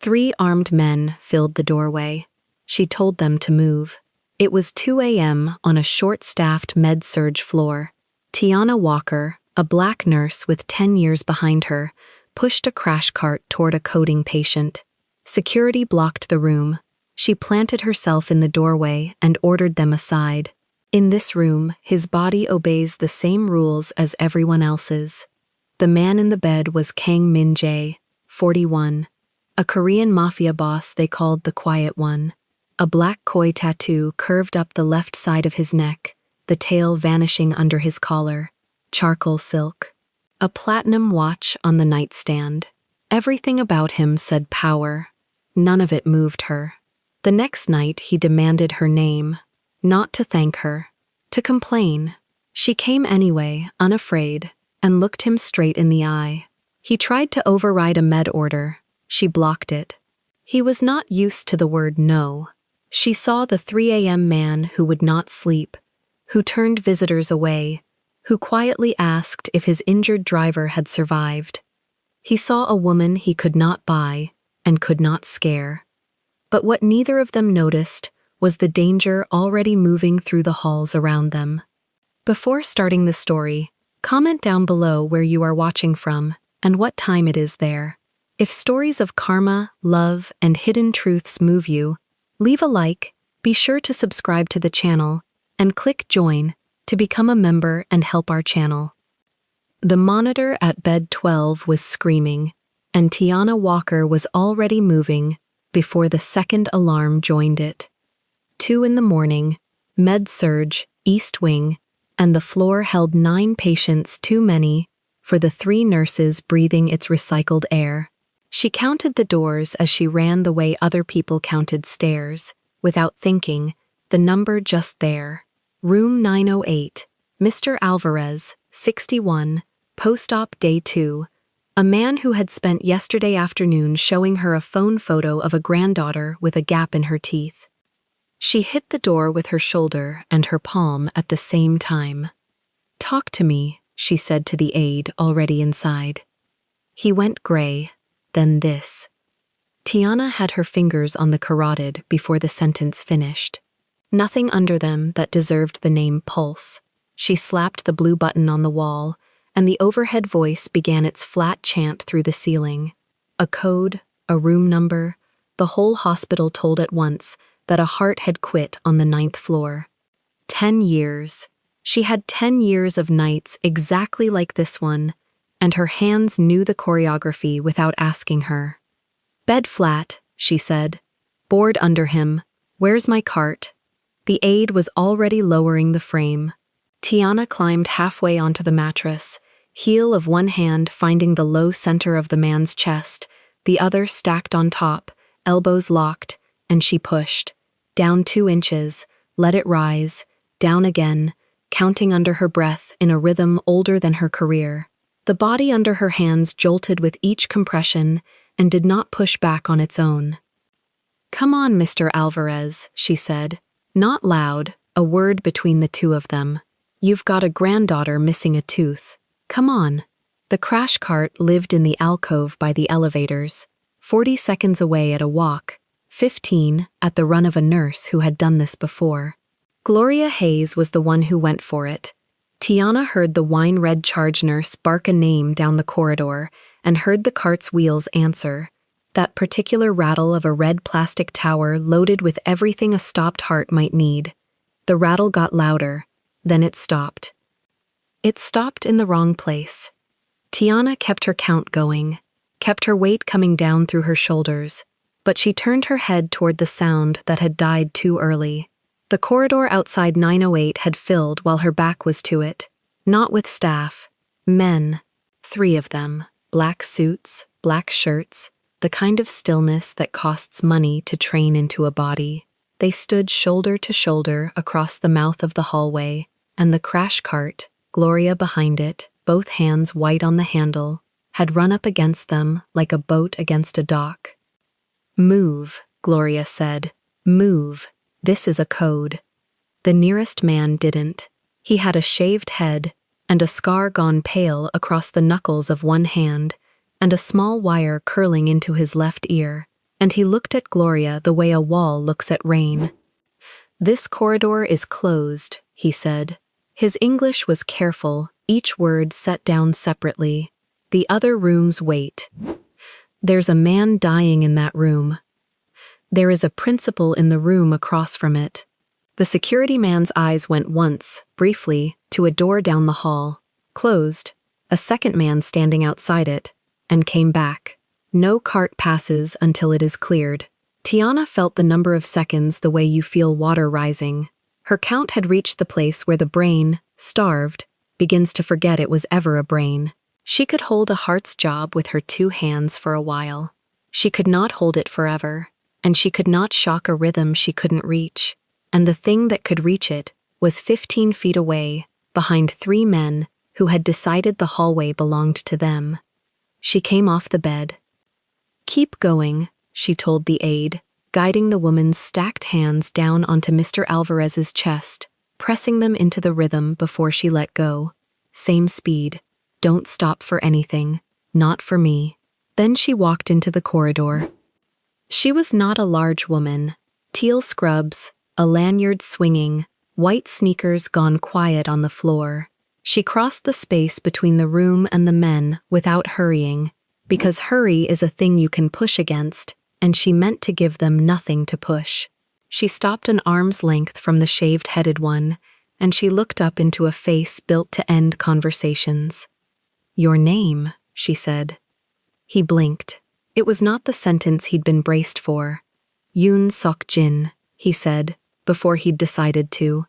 3 armed men filled the doorway. She told them to move. It was 2 a.m. on a short-staffed med-surg floor. Tiana Walker, a black nurse with 10 years behind her, pushed a crash cart toward a coding patient. Security blocked the room. She planted herself in the doorway and ordered them aside. In this room, his body obeys the same rules as everyone else's. The man in the bed was Kang Min-jae, 41, a Korean mafia boss they called the Quiet One. A black koi tattoo curved up the left side of his neck, the tail vanishing under his collar. Charcoal silk. A platinum watch on the nightstand. Everything about him said power. None of it moved her. The next night he demanded her name. Not to thank her. To complain. She came anyway, unafraid, and looked him straight in the eye. He tried to override a med order. She blocked it. He was not used to the word no. She saw the 3 a.m. man who would not sleep, who turned visitors away, who quietly asked if his injured driver had survived. He saw a woman he could not buy and could not scare. But what neither of them noticed was the danger already moving through the halls around them. Before starting the story, comment down below where you are watching from and what time it is there. If stories of karma, love, and hidden truths move you, leave a like, be sure to subscribe to the channel, and click join to become a member and help our channel. The monitor at bed 12 was screaming, and Tiana Walker was already moving before the second alarm joined it. 2 in the morning, med-surg, East Wing, and the floor held 9 patients too many for the 3 nurses breathing its recycled air. She counted the doors as she ran the way other people counted stairs, without thinking, the number just there. Room 908, Mr. Alvarez, 61, post-op day 2, a man who had spent yesterday afternoon showing her a phone photo of a granddaughter with a gap in her teeth. She hit the door with her shoulder and her palm at the same time. "Talk to me," she said to the aide already inside. He went gray, then this. Tiana had her fingers on the carotid before the sentence finished. Nothing under them that deserved the name Pulse. She slapped the blue button on the wall, and the overhead voice began its flat chant through the ceiling. A code, a room number, the whole hospital told at once that a heart had quit on the 9th floor. 10 years. She had 10 years of nights exactly like this one, and her hands knew the choreography without asking her. "Bed flat," she said. "Board under him. Where's my cart?" The aide was already lowering the frame. Tiana climbed halfway onto the mattress, heel of one hand finding the low center of the man's chest, the other stacked on top, elbows locked, and she pushed. Down 2 inches, let it rise, down again, counting under her breath in a rhythm older than her career. The body under her hands jolted with each compression and did not push back on its own. "Come on, Mr. Alvarez," she said. Not loud, a word between the two of them. "You've got a granddaughter missing a tooth. Come on." The crash cart lived in the alcove by the elevators, 40 seconds away at a walk, 15 at the run of a nurse who had done this before. Gloria Hayes was the one who went for it. Tiana heard the wine-red charge nurse bark a name down the corridor and heard the cart's wheels answer, that particular rattle of a red plastic tower loaded with everything a stopped heart might need. The rattle got louder, then it stopped. It stopped in the wrong place. Tiana kept her count going, kept her weight coming down through her shoulders, but she turned her head toward the sound that had died too early. The corridor outside 908 had filled while her back was to it, not with staff. Men, 3 of them, black suits, black shirts, the kind of stillness that costs money to train into a body. They stood shoulder to shoulder across the mouth of the hallway, and the crash cart, Gloria behind it, both hands white on the handle, had run up against them like a boat against a dock. "Move," Gloria said. "Move. This is a code." The nearest man didn't. He had a shaved head and a scar gone pale across the knuckles of one hand and a small wire curling into his left ear, and he looked at Gloria the way a wall looks at rain. "This corridor is closed," he said. His English was careful, each word set down separately. "The other rooms wait. There's a man dying in that room. There is a principal in the room across from it." The security man's eyes went once, briefly, to a door down the hall, closed, a second man standing outside it, and came back. "No cart passes until it is cleared." Tiana felt the number of seconds the way you feel water rising. Her count had reached the place where the brain, starved, begins to forget it was ever a brain. She could hold a heart's job with her 2 hands for a while. She could not hold it forever, and she could not shock a rhythm she couldn't reach. And the thing that could reach it was 15 feet away, behind 3 men who had decided the hallway belonged to them. She came off the bed. "Keep going," she told the aide, guiding the woman's stacked hands down onto Mr. Alvarez's chest, pressing them into the rhythm before she let go. "Same speed. Don't stop for anything. Not for me." Then she walked into the corridor. She was not a large woman. Teal scrubs, a lanyard swinging, white sneakers gone quiet on the floor. She crossed the space between the room and the men without hurrying, because hurry is a thing you can push against, and she meant to give them nothing to push. She stopped an arm's length from the shaved-headed one, and she looked up into a face built to end conversations. "Your name," she said. He blinked. It was not the sentence he'd been braced for. "Yoon Sok Jin," he said, before he'd decided to.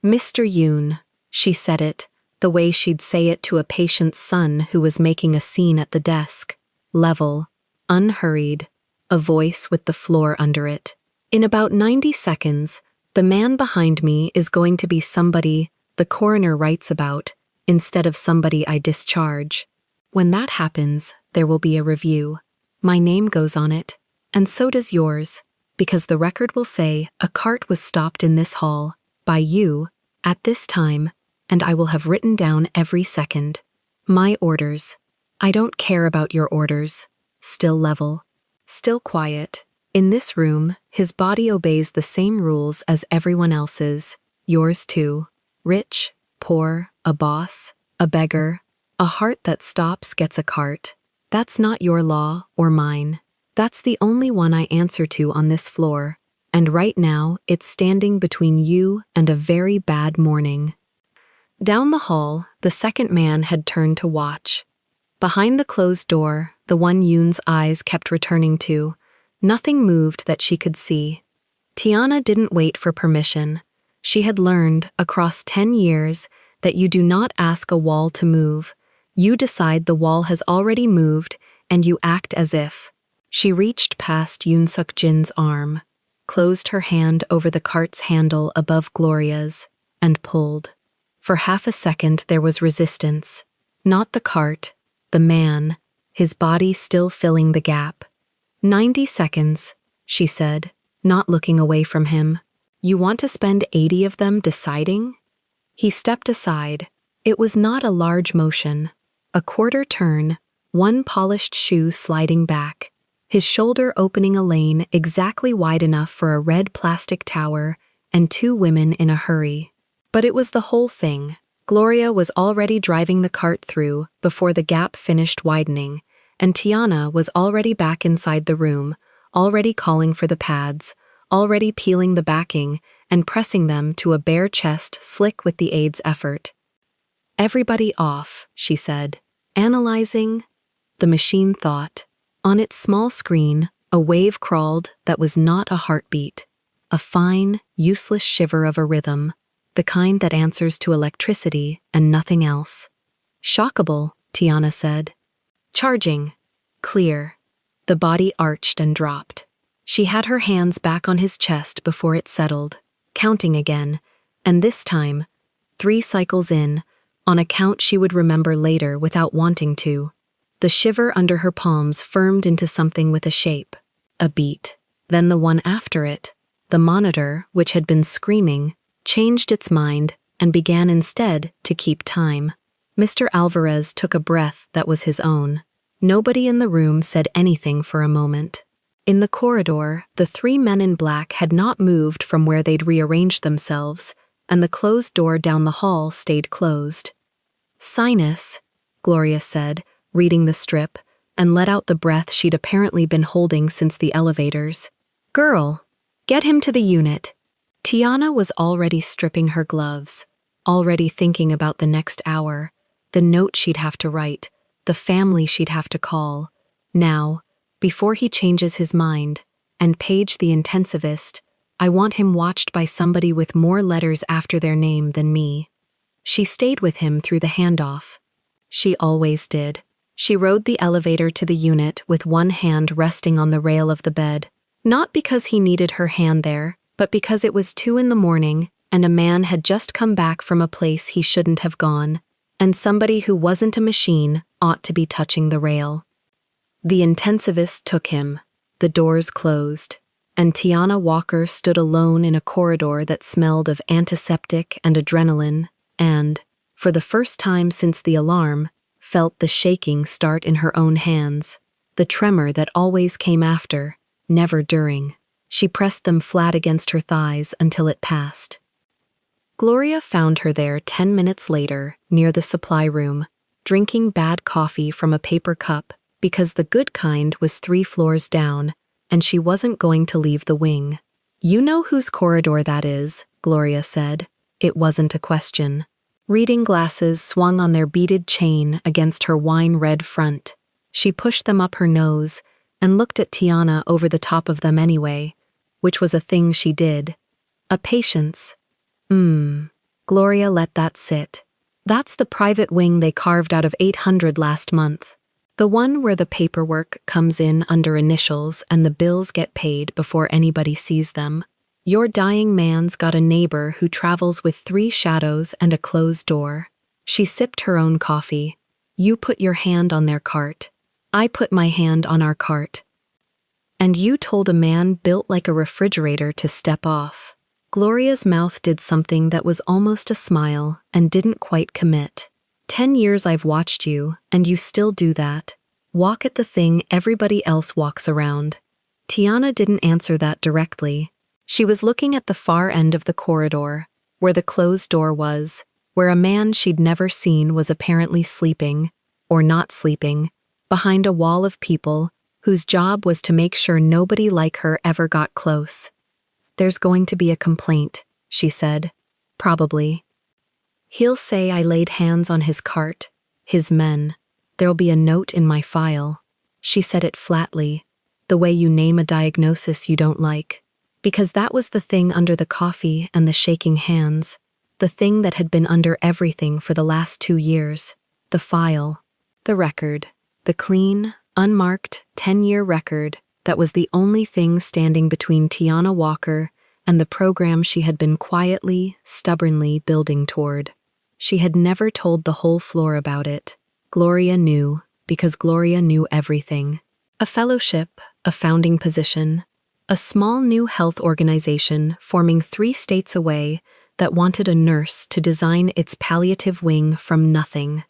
"Mr. Yoon," she said it, the way she'd say it to a patient's son who was making a scene at the desk. Level, unhurried, a voice with the floor under it. "In about 90 seconds, the man behind me is going to be somebody the coroner writes about, instead of somebody I discharge. When that happens, there will be a review. My name goes on it, and so does yours, because the record will say a cart was stopped in this hall, by you, at this time, and I will have written down every second. My orders. I don't care about your orders." Still level. Still quiet. In this room, his body obeys the same rules as everyone else's. Yours too. Rich, poor, a boss, a beggar. A heart that stops gets a cart. That's not your law or mine. That's the only one I answer to on this floor, and right now it's standing between you and a very bad morning. Down the hall, the second man had turned to watch. Behind the closed door, the one Yoon's eyes kept returning to, nothing moved that she could see. Tiana didn't wait for permission. She had learned, across 10 years, that you do not ask a wall to move. You decide the wall has already moved, and you act as if. She reached past Yoon Suk Jin's arm, closed her hand over the cart's handle above Gloria's, and pulled. For half a second there was resistance. Not the cart, the man, his body still filling the gap. 90 seconds, she said, not looking away from him. You want to spend 80 of them deciding? He stepped aside. It was not a large motion. A quarter turn, one polished shoe sliding back, his shoulder opening a lane exactly wide enough for a red plastic tower and 2 women in a hurry. But it was the whole thing. Gloria was already driving the cart through before the gap finished widening, and Tiana was already back inside the room, already calling for the pads, already peeling the backing and pressing them to a bare chest slick with the aide's effort. "Everybody off," she said. "Analyzing." The machine thought. On its small screen, a wave crawled that was not a heartbeat. A fine, useless shiver of a rhythm, the kind that answers to electricity and nothing else. "Shockable," Tiana said. "Charging." Clear. The body arched and dropped. She had her hands back on his chest before it settled, counting again, and this time, 3 cycles in, on a count she would remember later without wanting to. The shiver under her palms firmed into something with a shape, a beat. Then the one after it, the monitor, which had been screaming, changed its mind and began instead to keep time. Mr. Alvarez took a breath that was his own. Nobody in the room said anything for a moment. In the corridor, the three men in black had not moved from where they'd rearranged themselves, and the closed door down the hall stayed closed. "Sinus," Gloria said, reading the strip, and let out the breath she'd apparently been holding since the elevators. "Girl, get him to the unit." Tiana was already stripping her gloves, already thinking about the next hour, the note she'd have to write, the family she'd have to call. Now, before he changes his mind, and Paige the intensivist, I want him watched by somebody with more letters after their name than me. She stayed with him through the handoff. She always did. She rode the elevator to the unit with one hand resting on the rail of the bed, not because he needed her hand there, but because it was 2 a.m. and a man had just come back from a place he shouldn't have gone, and somebody who wasn't a machine ought to be touching the rail. The intensivist took him, the doors closed, and Tiana Walker stood alone in a corridor that smelled of antiseptic and adrenaline, and, for the first time since the alarm, felt the shaking start in her own hands, the tremor that always came after, never during. She pressed them flat against her thighs until it passed. Gloria found her there 10 minutes later, near the supply room, drinking bad coffee from a paper cup because the good kind was 3 floors down, and she wasn't going to leave the wing. "You know whose corridor that is," Gloria said. It wasn't a question. Reading glasses swung on their beaded chain against her wine-red front. She pushed them up her nose and looked at Tiana over the top of them anyway, which was a thing she did. A patience. Gloria let that sit. "That's the private wing they carved out of 800 last month. The one where the paperwork comes in under initials and the bills get paid before anybody sees them. Your dying man's got a neighbor who travels with 3 shadows and a closed door." She sipped her own coffee. "You put your hand on their cart. I put my hand on our cart. And you told a man built like a refrigerator to step off." Gloria's mouth did something that was almost a smile and didn't quite commit. 10 years I've watched you, and you still do that. Walk at the thing everybody else walks around. Tiana didn't answer that directly. She was looking at the far end of the corridor, where the closed door was, where a man she'd never seen was apparently sleeping, or not sleeping, behind a wall of people whose job was to make sure nobody like her ever got close. "There's going to be a complaint," she said. "Probably. He'll say I laid hands on his cart, his men. There'll be a note in my file." She said it flatly, the way you name a diagnosis you don't like, because that was the thing under the coffee and the shaking hands, the thing that had been under everything for the last 2 years, the file, the record, the clean, unmarked 10-year record that was the only thing standing between Tiana Walker and the program she had been quietly, stubbornly building toward. She had never told the whole floor about it. Gloria knew, because Gloria knew everything. A fellowship, a founding position, a small new health organization forming 3 states away that wanted a nurse to design its palliative wing from nothing.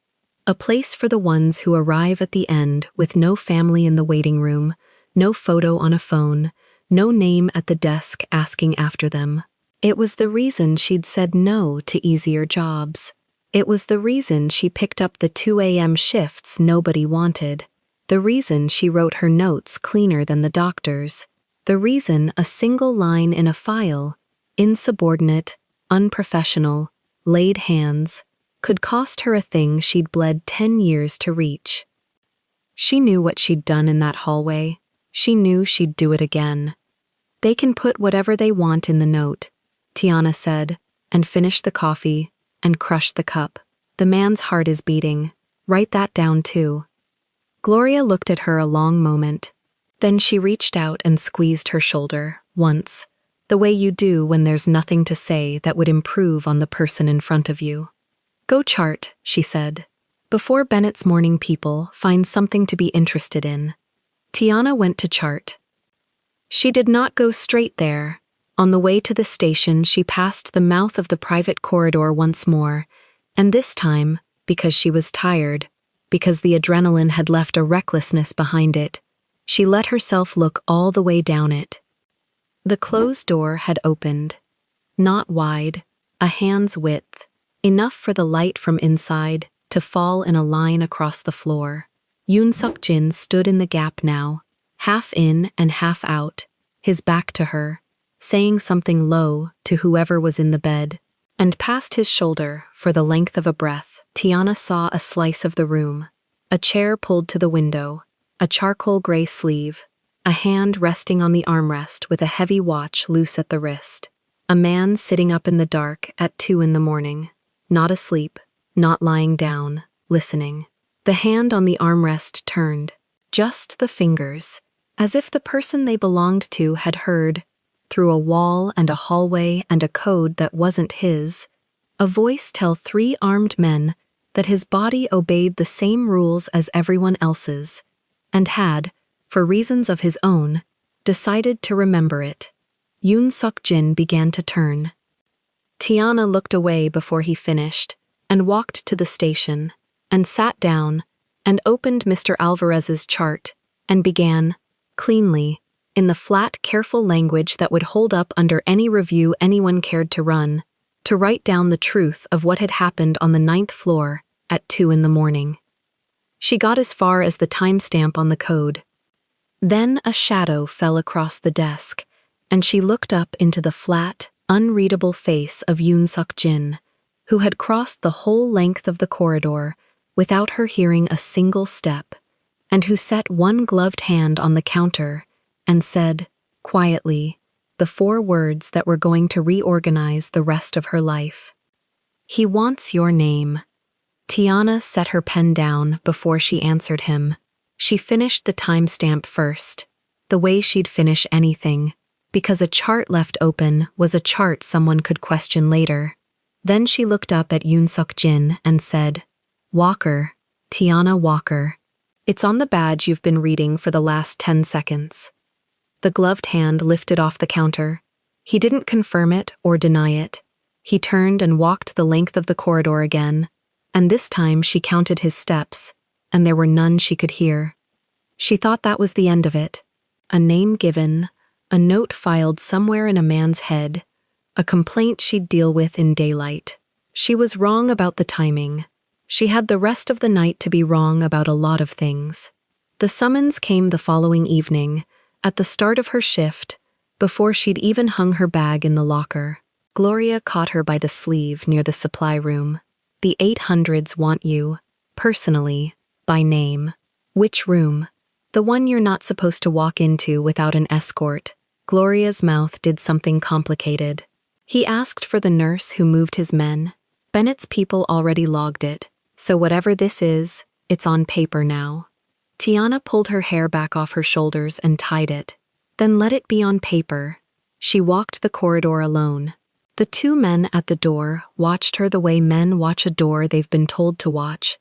A place for the ones who arrive at the end with no family in the waiting room, no photo on a phone, no name at the desk asking after them. It was the reason she'd said no to easier jobs. It was the reason she picked up the 2 a.m. shifts nobody wanted. The reason she wrote her notes cleaner than the doctor's. The reason a single line in a file, insubordinate, unprofessional, laid hands, could cost her a thing she'd bled 10 years to reach. She knew what she'd done in that hallway. She knew she'd do it again. "They can put whatever they want in the note," Tiana said, and finished the coffee, and crushed the cup. "The man's heart is beating. Write that down too." Gloria looked at her a long moment. Then she reached out and squeezed her shoulder, once, the way you do when there's nothing to say that would improve on the person in front of you. "Go chart," she said. "Before Bennett's morning people find something to be interested in." Tiana went to chart. She did not go straight there. On the way to the station, she passed the mouth of the private corridor once more, and this time, because she was tired, because the adrenaline had left a recklessness behind it, She let herself look all the way down it. The closed door had opened. Not wide, a hand's width, enough for the light from inside to fall in a line across the floor. Yoon Suk-jin stood in the gap now, half in and half out, his back to her, saying something low to whoever was in the bed. And past his shoulder, for the length of a breath, Tiana saw a slice of the room. A chair pulled to the window, a charcoal gray sleeve, a hand resting on the armrest with a heavy watch loose at the wrist. A man sitting up in the dark at 2 in the morning, not asleep, not lying down, listening. The hand on the armrest turned, just the fingers, as if the person they belonged to had heard, through a wall and a hallway and a code that wasn't his, a voice tell 3 armed men that his body obeyed the same rules as everyone else's, and had, for reasons of his own, decided to remember it. Yoon Suk-jin began to turn. Tiana looked away before he finished, and walked to the station, and sat down, and opened Mr. Alvarez's chart, and began, cleanly, in the flat, careful language that would hold up under any review anyone cared to run, to write down the truth of what had happened on the 9th floor at 2 in the morning. She got as far as the timestamp on the code. Then a shadow fell across the desk, and she looked up into the flat, unreadable face of Yoon Suk-jin, who had crossed the whole length of the corridor without her hearing a single step, and who set one gloved hand on the counter and said, quietly, the 4 words that were going to reorganize the rest of her life. "He wants your name." Tiana set her pen down before she answered him. She finished the timestamp first, the way she'd finish anything, because a chart left open was a chart someone could question later. Then she looked up at Yoon Suk-jin and said, "Walker, Tiana Walker. It's on the badge you've been reading for the last 10 seconds." The gloved hand lifted off the counter. He didn't confirm it or deny it. He turned and walked the length of the corridor again, and this time she counted his steps, and there were none she could hear. She thought that was the end of it. A name given, a note filed somewhere in a man's head, a complaint she'd deal with in daylight. She was wrong about the timing. She had the rest of the night to be wrong about a lot of things. The summons came the following evening, at the start of her shift, before she'd even hung her bag in the locker. Gloria caught her by the sleeve near the supply room. "The 800s want you, personally, by name." "Which room?" "The one you're not supposed to walk into without an escort." Gloria's mouth did something complicated. "He asked for the nurse who moved his men. Bennett's people already logged it, so whatever this is, it's on paper now." Tiana pulled her hair back off her shoulders and tied it. "Then let it be on paper." She walked the corridor alone. The 2 men at the door watched her the way men watch a door they've been told to watch,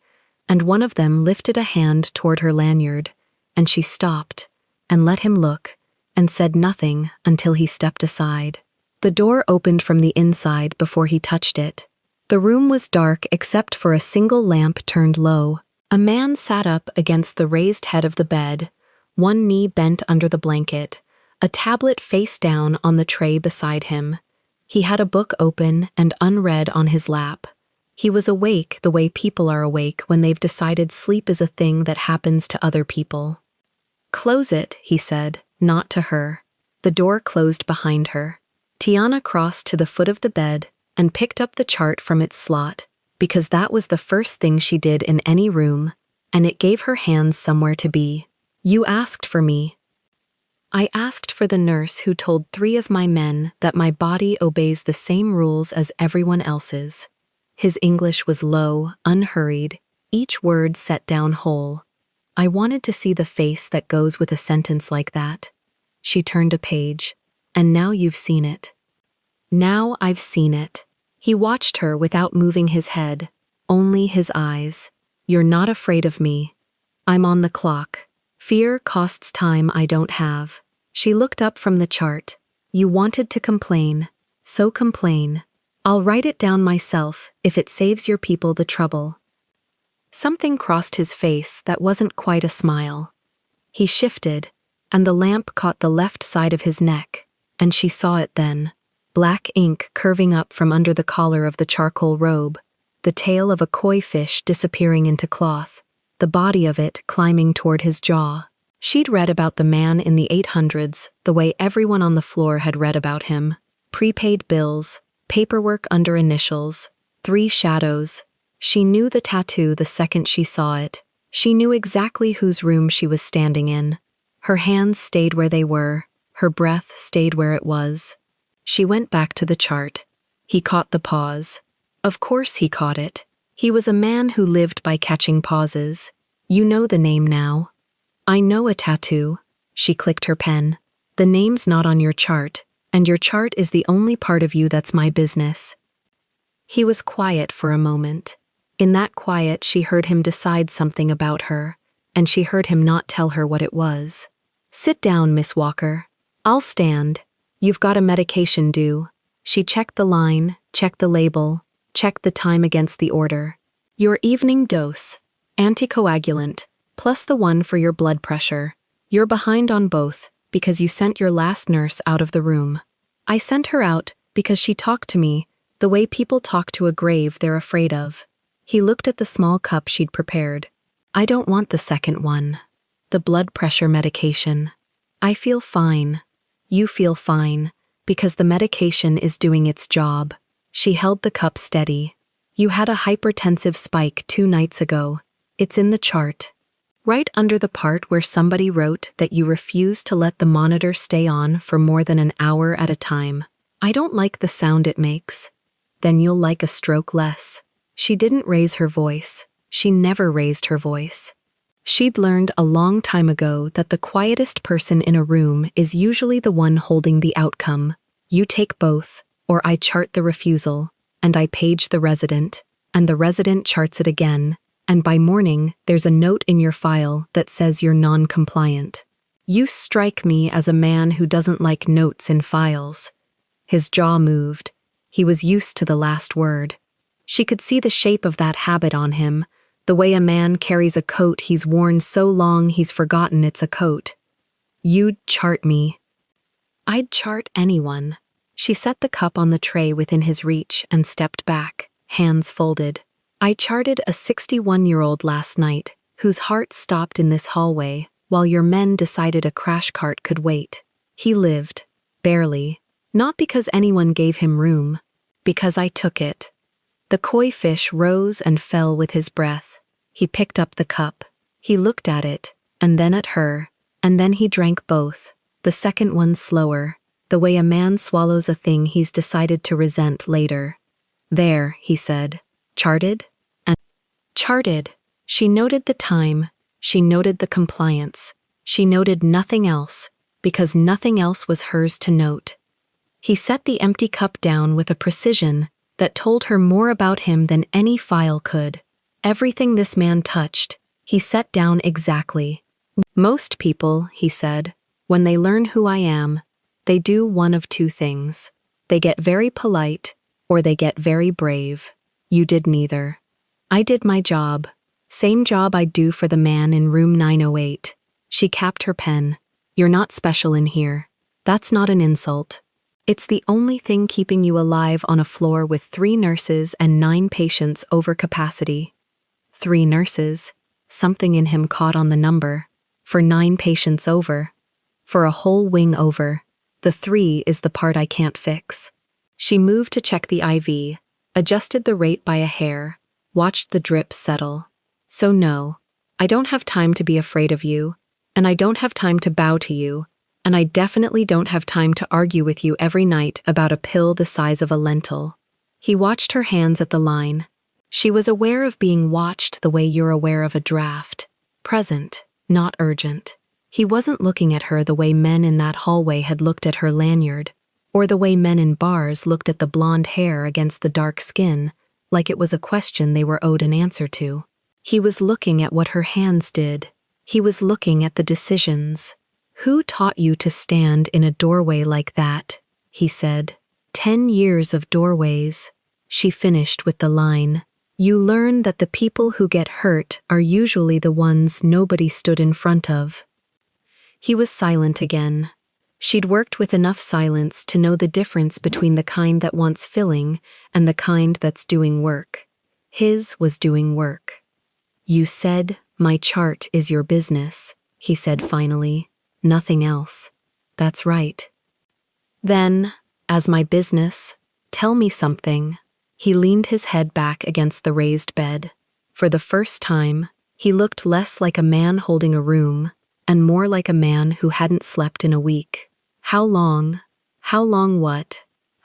and one of them lifted a hand toward her lanyard, and she stopped, and let him look, and said nothing until he stepped aside. The door opened from the inside before he touched it. The room was dark except for a single lamp turned low. A man sat up against the raised head of the bed, one knee bent under the blanket, a tablet face down on the tray beside him. He had a book open and unread on his lap. He was awake the way people are awake when they've decided sleep is a thing that happens to other people. "Close it," he said, not to her. The door closed behind her. Tiana crossed to the foot of the bed and picked up the chart from its slot, because that was the first thing she did in any room, and it gave her hands somewhere to be. "You asked for me." "I asked for the nurse who told 3 of my men that my body obeys the same rules as everyone else's." His English was low, unhurried, each word set down whole. "I wanted to see the face that goes with a sentence like that." She turned a page. "And now you've seen it." "Now I've seen it." He watched her without moving his head, only his eyes. "You're not afraid of me. I'm on the clock. Fear costs time I don't have." She looked up from the chart. "You wanted to complain, so complain. I'll write it down myself if it saves your people the trouble." Something crossed his face that wasn't quite a smile. He shifted, and the lamp caught the left side of his neck, and she saw it then. Black ink curving up from under the collar of the charcoal robe, the tail of a koi fish disappearing into cloth, the body of it climbing toward his jaw. She'd read about the man in the 800s the way everyone on the floor had read about him. Prepaid bills, paperwork under initials, 3 shadows. She knew the tattoo the second she saw it. She knew exactly whose room she was standing in. Her hands stayed where they were. Her breath stayed where it was. She went back to the chart. He caught the pause. Of course he caught it. He was a man who lived by catching pauses. You know the name now. I know a tattoo. She clicked her pen. The name's not on your chart, and your chart is the only part of you that's my business. He was quiet for a moment. In that quiet, she heard him decide something about her, and she heard him not tell her what it was. Sit down, Miss Walker. I'll stand. You've got a medication due. She checked the line, checked the label, checked the time against the order. Your evening dose, anticoagulant, plus the one for your blood pressure. You're behind on both because you sent your last nurse out of the room. I sent her out because she talked to me the way people talk to a grave they're afraid of. He looked at the small cup she'd prepared. I don't want the second one. The blood pressure medication. I feel fine. You feel fine, because the medication is doing its job. She held the cup steady. You had a hypertensive spike 2 nights ago. It's in the chart. Right under the part where somebody wrote that you refuse to let the monitor stay on for more than an hour at a time. I don't like the sound it makes. Then you'll like a stroke less. She didn't raise her voice. She never raised her voice. She'd learned a long time ago that the quietest person in a room is usually the one holding the outcome. You take both, or I chart the refusal, and I page the resident, and the resident charts it again, and by morning there's a note in your file that says you're non-compliant. You strike me as a man who doesn't like notes in files. His jaw moved. He was used to the last word. She could see the shape of that habit on him, the way a man carries a coat he's worn so long he's forgotten it's a coat. You'd chart me. I'd chart anyone. She set the cup on the tray within his reach and stepped back, hands folded. I charted a 61-year-old last night, whose heart stopped in this hallway, while your men decided a crash cart could wait. He lived. Barely. Not because anyone gave him room. Because I took it. The koi fish rose and fell with his breath. He picked up the cup. He looked at it, and then at her, and then he drank both, the second one slower, the way a man swallows a thing he's decided to resent later. There, he said. Charted? And charted. She noted the time. She noted the compliance. She noted nothing else, because nothing else was hers to note. He set the empty cup down with a precision that told her more about him than any file could. Everything this man touched, he set down exactly. Most people, he said, when they learn who I am, they do one of 2 things. They get very polite, or they get very brave. You did neither. I did my job. Same job I'd do for the man in room 908. She capped her pen. You're not special in here. That's not an insult. It's the only thing keeping you alive on a floor with 3 nurses and 9 patients over capacity. 3 nurses. Something in him caught on the number. For 9 patients over. For a whole wing over. The 3 is the part I can't fix. She moved to check the IV, adjusted the rate by a hair, watched the drip settle. So no, I don't have time to be afraid of you, and I don't have time to bow to you, and I definitely don't have time to argue with you every night about a pill the size of a lentil. He watched her hands at the line. She was aware of being watched the way you're aware of a draft. Present, not urgent. He wasn't looking at her the way men in that hallway had looked at her lanyard, or the way men in bars looked at the blonde hair against the dark skin, like it was a question they were owed an answer to. He was looking at what her hands did. He was looking at the decisions. Who taught you to stand in a doorway like that? He said. 10 years of doorways. She finished with the line. You learn that the people who get hurt are usually the ones nobody stood in front of. He was silent again. She'd worked with enough silence to know the difference between the kind that wants filling and the kind that's doing work. His was doing work. "You said my chart is your business," he said finally. "Nothing else." "That's right." "Then, as my business, tell me something." He leaned his head back against the raised bed. For the first time, he looked less like a man holding a room and more like a man who hadn't slept in a week. "How long? How long what?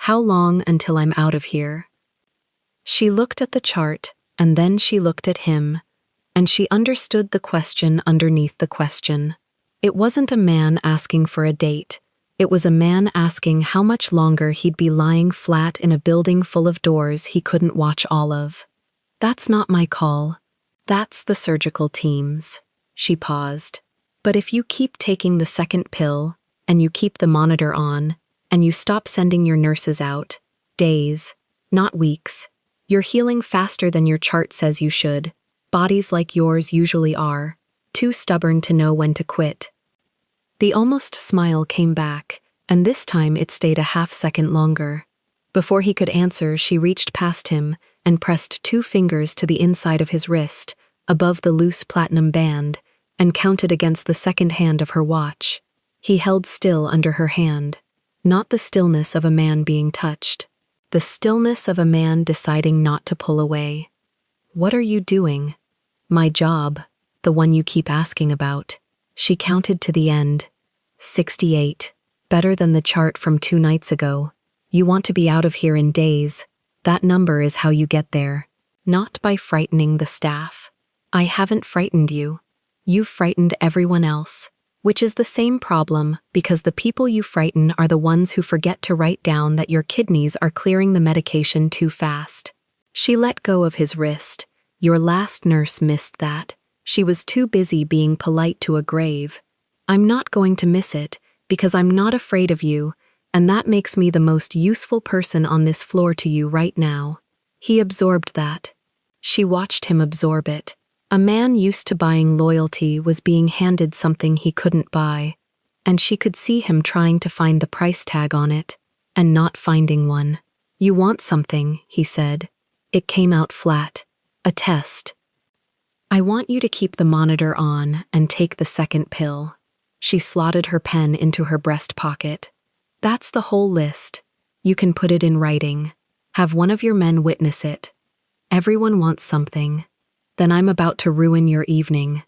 How long until I'm out of here?" She looked at the chart, and then she looked at him, and she understood the question underneath the question. It wasn't a man asking for a date. It was a man asking how much longer he'd be lying flat in a building full of doors he couldn't watch all of. "That's not my call. That's the surgical team's." She paused. "But if you keep taking the second pill, and you keep the monitor on, and you stop sending your nurses out, days, not weeks, you're healing faster than your chart says you should. Bodies like yours usually are, too stubborn to know when to quit." The almost smile came back, and this time it stayed a half-second longer. Before he could answer, she reached past him and pressed 2 fingers to the inside of his wrist, above the loose platinum band, and counted against the second hand of her watch. He held still under her hand, not the stillness of a man being touched, the stillness of a man deciding not to pull away. "What are you doing?" "My job, the one you keep asking about." She counted to the end. 68. Better than the chart from 2 nights ago. "You want to be out of here in days. That number is how you get there. Not by frightening the staff. I haven't frightened you. You've frightened everyone else. Which is the same problem, because the people you frighten are the ones who forget to write down that your kidneys are clearing the medication too fast." She let go of his wrist. "Your last nurse missed that. She was too busy being polite to a grave. I'm not going to miss it, because I'm not afraid of you, and that makes me the most useful person on this floor to you right now." He absorbed that. She watched him absorb it. A man used to buying loyalty was being handed something he couldn't buy, and she could see him trying to find the price tag on it, and not finding one. "You want something," he said. It came out flat. "A test. I want you to keep the monitor on and take the second pill." She slotted her pen into her breast pocket. "That's the whole list. You can put it in writing. Have one of your men witness it. Everyone wants something. Then I'm about to ruin your evening."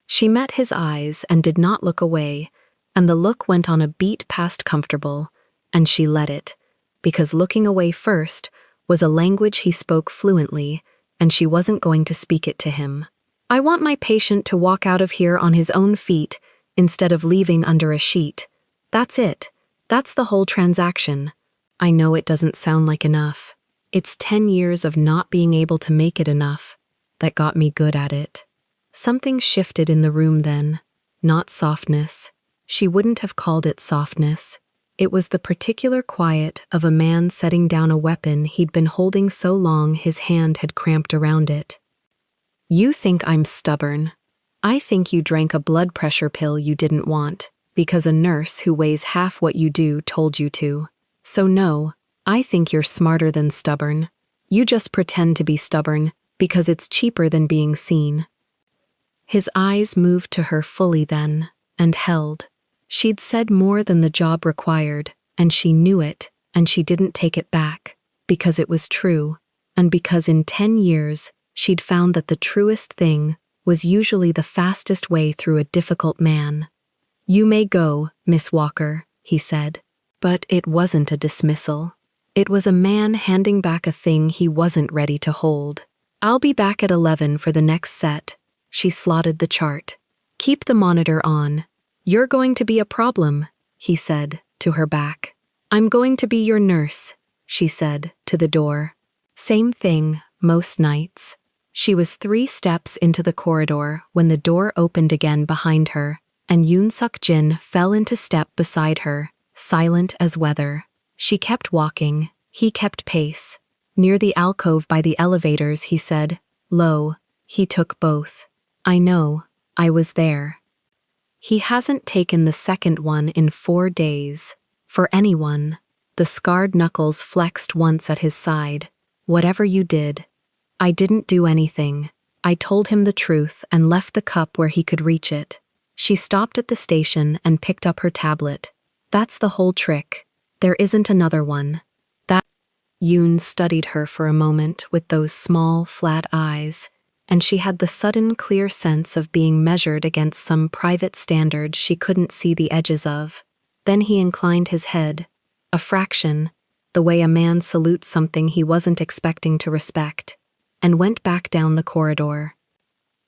She met his eyes and did not look away, and the look went on a beat past comfortable, and she let it, because looking away first was a language he spoke fluently, and she wasn't going to speak it to him. "I want my patient to walk out of here on his own feet instead of leaving under a sheet. That's it. That's the whole transaction. I know it doesn't sound like enough. It's 10 years of not being able to make it enough that got me good at it." Something shifted in the room then. Not softness. She wouldn't have called it softness. It was the particular quiet of a man setting down a weapon he'd been holding so long his hand had cramped around it. "You think I'm stubborn. I think you drank a blood pressure pill you didn't want, because a nurse who weighs half what you do told you to. So no, I think you're smarter than stubborn. You just pretend to be stubborn, because it's cheaper than being seen." His eyes moved to her fully then, and held. She'd said more than the job required, and she knew it, and she didn't take it back, because it was true, and because in 10 years she'd found that the truest thing was usually the fastest way through a difficult man. "You may go, Miss Walker," he said. But it wasn't a dismissal. It was a man handing back a thing he wasn't ready to hold. "I'll be back at 11 for the next set." She slotted the chart. "Keep the monitor on. You're going to be a problem," he said, to her back. "I'm going to be your nurse," she said, to the door. Same thing, most nights. She was 3 steps into the corridor when the door opened again behind her, and Yoon Suk-jin fell into step beside her, silent as weather. She kept walking, he kept pace. Near the alcove by the elevators, he said, low. He took both. "I know, I was there." He hasn't taken the second one in 4 days. For anyone. The scarred knuckles flexed once at his side. Whatever you did. I didn't do anything. I told him the truth and left the cup where he could reach it. She stopped at the station and picked up her tablet. That's the whole trick. There isn't another one. Yoon studied her for a moment with those small, flat eyes, and she had the sudden, clear sense of being measured against some private standard she couldn't see the edges of. Then he inclined his head, a fraction, the way a man salutes something he wasn't expecting to respect, and went back down the corridor.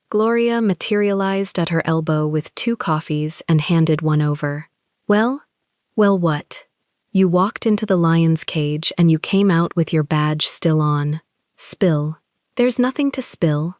Gloria materialized at her elbow with 2 coffees and handed one over. Well, what? You walked into the lion's cage and you came out with your badge still on. Spill. There's nothing to spill.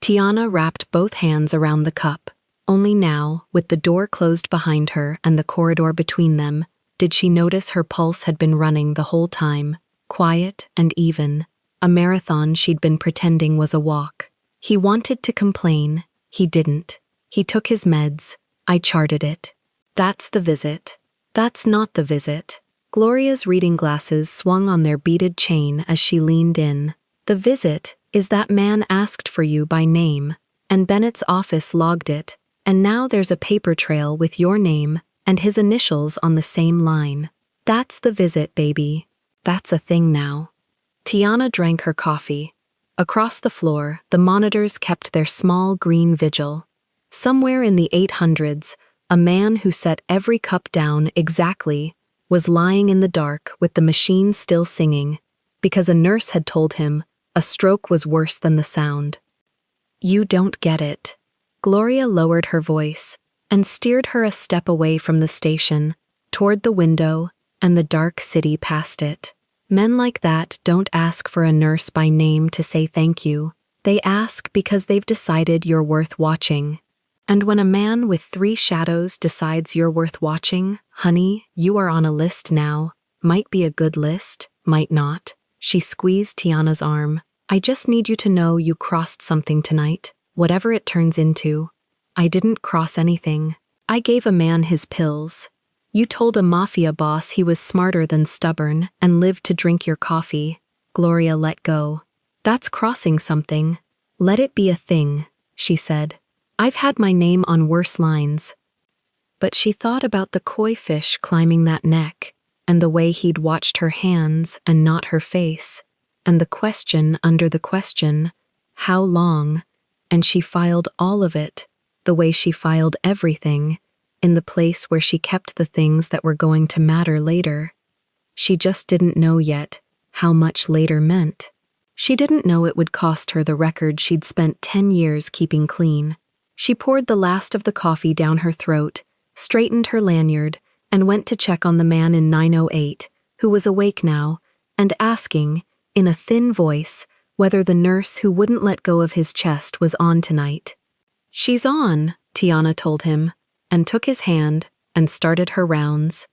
Tiana wrapped both hands around the cup. Only now, with the door closed behind her and the corridor between them, did she notice her pulse had been running the whole time, quiet and even. A marathon she'd been pretending was a walk. He wanted to complain. He didn't. He took his meds. I charted it. That's the visit. That's not the visit. Gloria's reading glasses swung on their beaded chain as she leaned in. The visit is that man asked for you by name, and Bennett's office logged it, and now there's a paper trail with your name and his initials on the same line. That's the visit, baby. That's a thing now. Tiana drank her coffee. Across the floor, the monitors kept their small green vigil. Somewhere in the 800s, a man who set every cup down exactly was lying in the dark with the machine still singing, because a nurse had told him a stroke was worse than the sound. You don't get it. Gloria lowered her voice and steered her a step away from the station, toward the window and the dark city past it. Men like that don't ask for a nurse by name to say thank you. They ask because they've decided you're worth watching. And when a man with 3 shadows decides you're worth watching, honey, you are on a list now. Might be a good list, might not. She squeezed Tiana's arm. I just need you to know you crossed something tonight, whatever it turns into. I didn't cross anything. I gave a man his pills. You told a Mafia boss he was smarter than stubborn and lived to drink your coffee. Gloria let go. That's crossing something. Let it be a thing, she said. I've had my name on worse lines. But she thought about the koi fish climbing that neck, and the way he'd watched her hands and not her face, and the question under the question, how long, and she filed all of it, the way she filed everything, in the place where she kept the things that were going to matter later. She just didn't know yet how much later meant. She didn't know it would cost her the record she'd spent 10 years keeping clean. She poured the last of the coffee down her throat, straightened her lanyard, and went to check on the man in 908, who was awake now, and asking, in a thin voice, whether the nurse who wouldn't let go of his chest was on tonight. She's on, Tiana told him, and took his hand and started her rounds.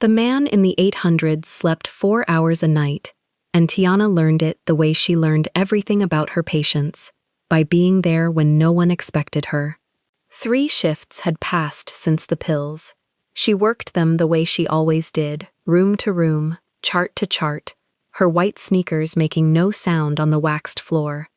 The man in the 800s slept 4 hours a night, and Tiana learned it the way she learned everything about her patients, by being there when no one expected her. 3 shifts had passed since the pills. She worked them the way she always did, room to room, chart to chart, her white sneakers making no sound on the waxed floor.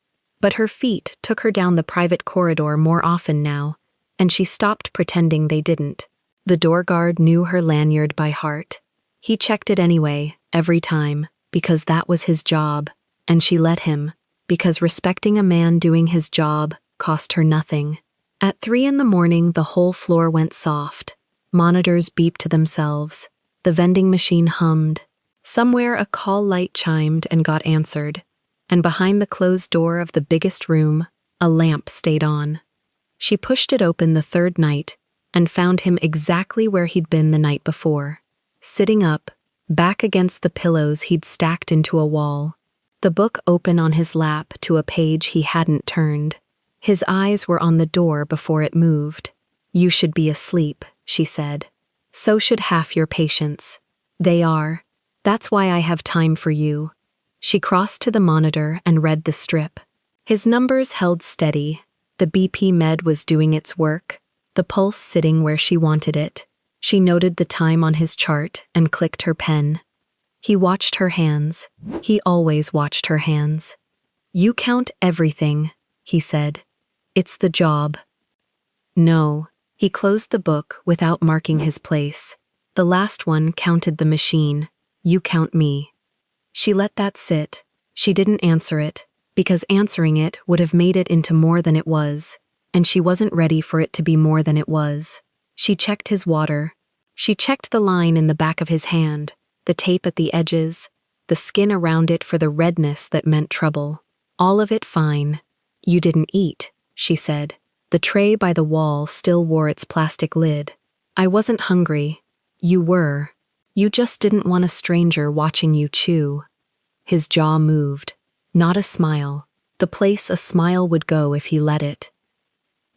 But her feet took her down the private corridor more often now, and she stopped pretending they didn't. The door guard knew her lanyard by heart. He checked it anyway, every time, because that was his job, and she let him, because respecting a man doing his job cost her nothing. At 3 in the morning, the whole floor went soft. Monitors beeped to themselves. The vending machine hummed. Somewhere a call light chimed and got answered, and behind the closed door of the biggest room, a lamp stayed on. She pushed it open the 3rd night and found him exactly where he'd been the night before, sitting up, back against the pillows he'd stacked into a wall. The book open on his lap to a page he hadn't turned. His eyes were on the door before it moved. You should be asleep, she said. So should half your patients. They are. That's why I have time for you. She crossed to the monitor and read the strip. His numbers held steady. The BP med was doing its work. the pulse sitting where she wanted it. She noted the time on his chart and clicked her pen. He watched her hands. He always watched her hands. "You count everything," he said. "It's the job." No. He closed the book without marking his place. The last one counted the machine. "You count me." She let that sit. She didn't answer it, because answering it would have made it into more than it was, and she wasn't ready for it to be more than it was. She checked his water. She checked the line in the back of his hand, the tape at the edges, the skin around it for the redness that meant trouble. All of it fine. "You didn't eat," she said. The tray by the wall still wore its plastic lid. "I wasn't hungry. You were. You just didn't want a stranger watching you chew." His jaw moved. Not a smile. The place a smile would go if he let it.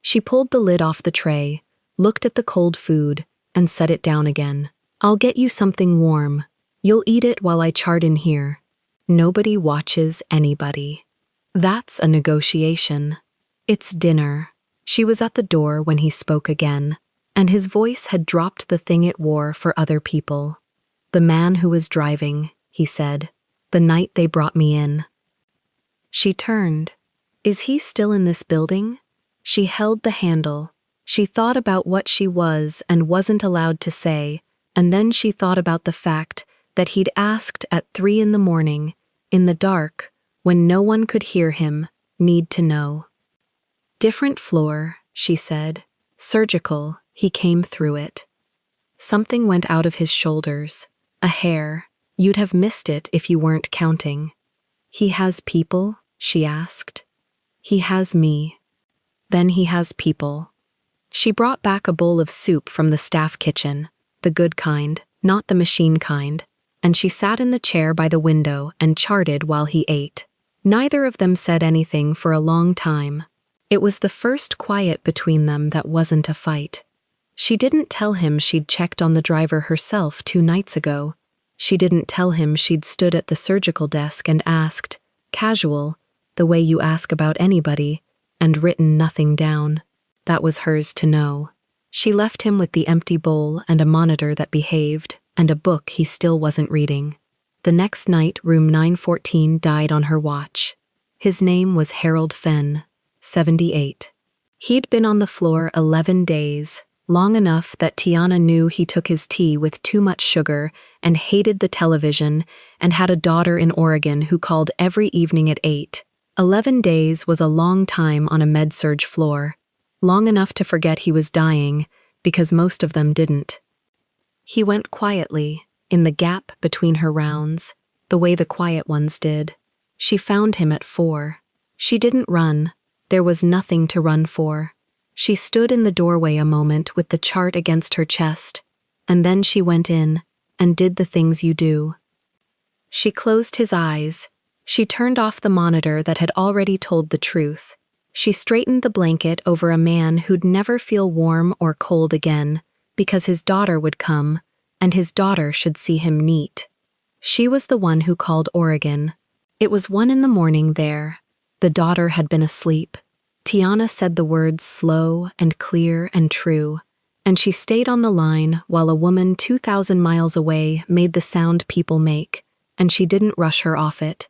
She pulled the lid off the tray, looked at the cold food, and set it down again. "I'll get you something warm. You'll eat it while I chart in here." Nobody watches anybody. That's a negotiation. It's dinner. She was at the door when he spoke again, and his voice had dropped the thing it wore for other people. "The man who was driving," he said, "the night they brought me in." She turned. "Is he still in this building?" She held the handle. She thought about what she was and wasn't allowed to say, and then she thought about the fact that he'd asked at 3 a.m, in the dark, when no one could hear him, need to know. "Different floor," she said. "Surgical," he came through it. Something went out of his shoulders. A hair. You'd have missed it if you weren't counting. "He has people?" she asked. "He has me. Then he has people." She brought back a bowl of soup from the staff kitchen, the good kind, not the machine kind, and she sat in the chair by the window and charted while he ate. Neither of them said anything for a long time. It was the first quiet between them that wasn't a fight. She didn't tell him she'd checked on the driver herself 2 nights ago. She didn't tell him she'd stood at the surgical desk and asked, casual, the way you ask about anybody, and written nothing down. That was hers to know. She left him with the empty bowl and a monitor that behaved, and a book he still wasn't reading. The next night, room 914 died on her watch. His name was Harold Fenn, 78. He'd been on the floor 11 days, long enough that Tiana knew he took his tea with too much sugar and hated the television and had a daughter in Oregon who called every evening at 8. 11 days was a long time on a med-surg floor, long enough to forget he was dying, because most of them didn't. He went quietly, in the gap between her rounds, the way the quiet ones did. She found him at 4. She didn't run. There was nothing to run for. She stood in the doorway a moment with the chart against her chest, and then she went in and did the things you do. She closed his eyes. She turned off the monitor that had already told the truth. She straightened the blanket over a man who'd never feel warm or cold again, because his daughter would come, and his daughter should see him neat. She was the one who called Oregon. It was 1 a.m. there. The daughter had been asleep. Tiana said the words slow and clear and true, and she stayed on the line while a woman 2,000 miles away made the sound people make, and she didn't rush her off it.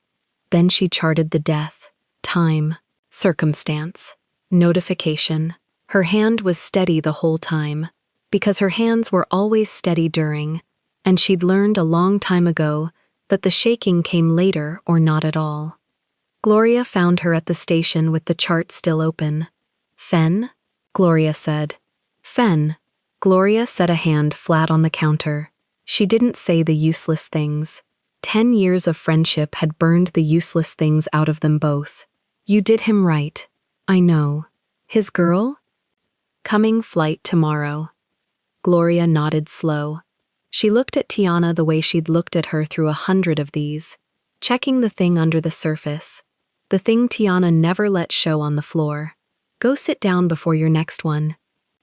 Then she charted the death, time, circumstance, notification. Her hand was steady the whole time, because her hands were always steady during, and she'd learned a long time ago that the shaking came later or not at all. Gloria found her at the station with the chart still open. "Fenn?" Gloria said. "Fenn." Gloria set a hand flat on the counter. She didn't say the useless things. 10 years of friendship had burned the useless things out of them both. "You did him right. I know. His girl?" "Coming flight tomorrow." Gloria nodded slow. She looked at Tiana the way she'd looked at her through 100 of these, checking the thing under the surface. The thing Tiana never let show on the floor. "Go sit down before your next one.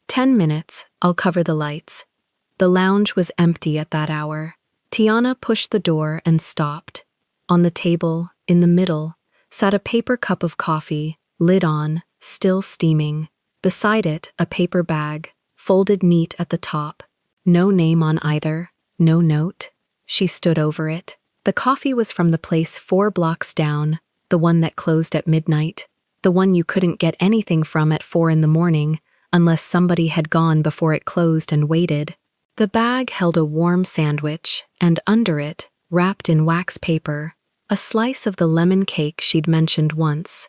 10 minutes, I'll cover the lights." The lounge was empty at that hour. Tiana pushed the door and stopped. On the table, in the middle, sat a paper cup of coffee, lid on, still steaming. Beside it, a paper bag, folded neat at the top. No name on either, no note. She stood over it. The coffee was from the place 4 blocks down, the one that closed at midnight, the one you couldn't get anything from at 4 in the morning, unless somebody had gone before it closed and waited. The bag held a warm sandwich, and under it, wrapped in wax paper, a slice of the lemon cake she'd mentioned once,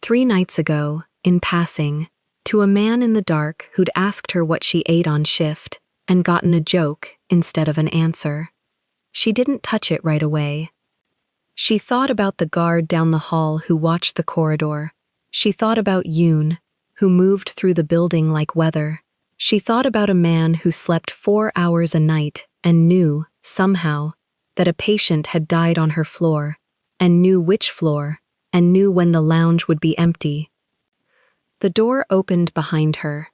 3 nights ago, in passing, to a man in the dark who'd asked her what she ate on shift and gotten a joke instead of an answer. She didn't touch it right away. She thought about the guard down the hall who watched the corridor. She thought about Yoon, who moved through the building like weather. She thought about a man who slept 4 hours a night and knew, somehow, that a patient had died on her floor, and knew which floor, and knew when the lounge would be empty. The door opened behind her.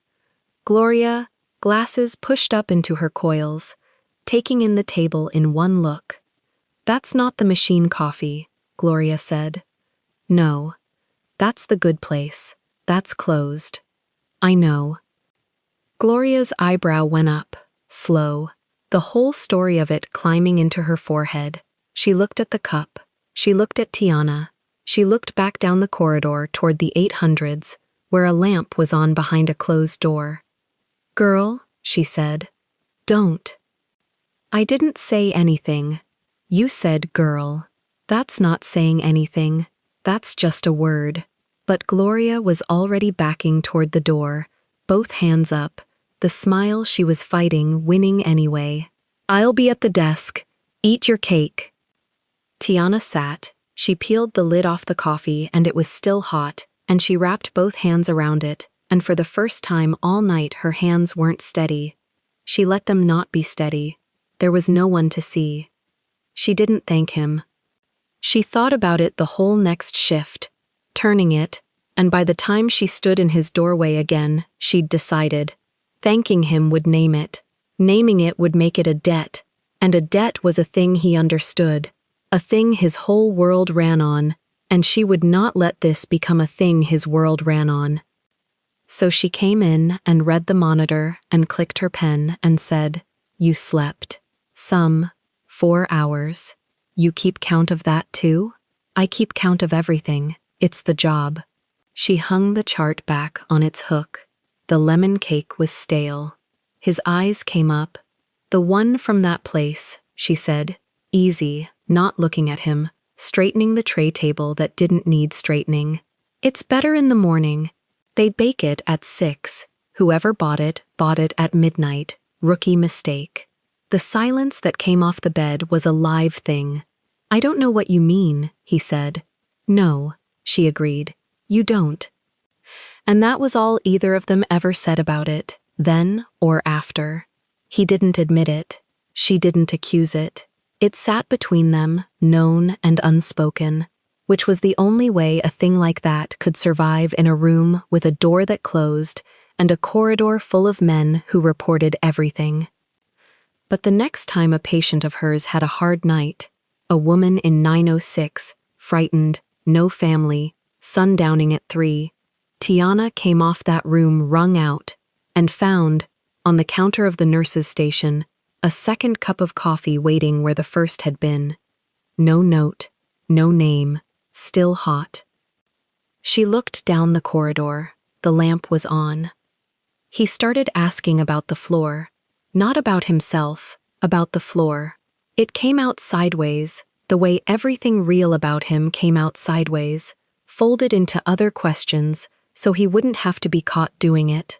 Gloria, glasses pushed up into her coils, taking in the table in one look. "That's not the machine coffee," Gloria said. "No. That's the good place. That's closed." "I know." Gloria's eyebrow went up, slow, the whole story of it climbing into her forehead. She looked at the cup. She looked at Tiana. She looked back down the corridor toward the 800s, where a lamp was on behind a closed door. "Girl," she said, "don't." "I didn't say anything. You said girl. That's not saying anything. That's just a word." But Gloria was already backing toward the door, both hands up, the smile she was fighting winning anyway. "I'll be at the desk. Eat your cake." Tiana sat. She peeled the lid off the coffee and it was still hot, and she wrapped both hands around it, and for the first time all night her hands weren't steady. She let them not be steady. There was no one to see. She didn't thank him. She thought about it the whole next shift, turning it, and by the time she stood in his doorway again, she'd decided. Thanking him would name it. Naming it would make it a debt, and a debt was a thing he understood, a thing his whole world ran on, and she would not let this become a thing his world ran on. So she came in and read the monitor and clicked her pen and said, "You slept. 4 hours. You keep count of that too?" "I keep count of everything. It's the job." She hung the chart back on its hook. The lemon cake was stale. His eyes came up. "The one from that place," she said, easy, not looking at him, straightening the tray table that didn't need straightening. "It's better in the morning. They bake it at 6. Whoever bought it at midnight. Rookie mistake." The silence that came off the bed was a live thing. "I don't know what you mean," he said. "No," she agreed. "You don't." And that was all either of them ever said about it, then or after. He didn't admit it. She didn't accuse it. It sat between them, known and unspoken, which was the only way a thing like that could survive in a room with a door that closed and a corridor full of men who reported everything. But the next time a patient of hers had a hard night, a woman in 906, frightened, no family, sundowning at 3, Tiana came off that room wrung out and found, on the counter of the nurse's station, a second cup of coffee waiting where the first had been. No note, no name, still hot. She looked down the corridor. The lamp was on. He started asking about the floor, not about himself, about the floor. It came out sideways, the way everything real about him came out sideways, folded into other questions so he wouldn't have to be caught doing it.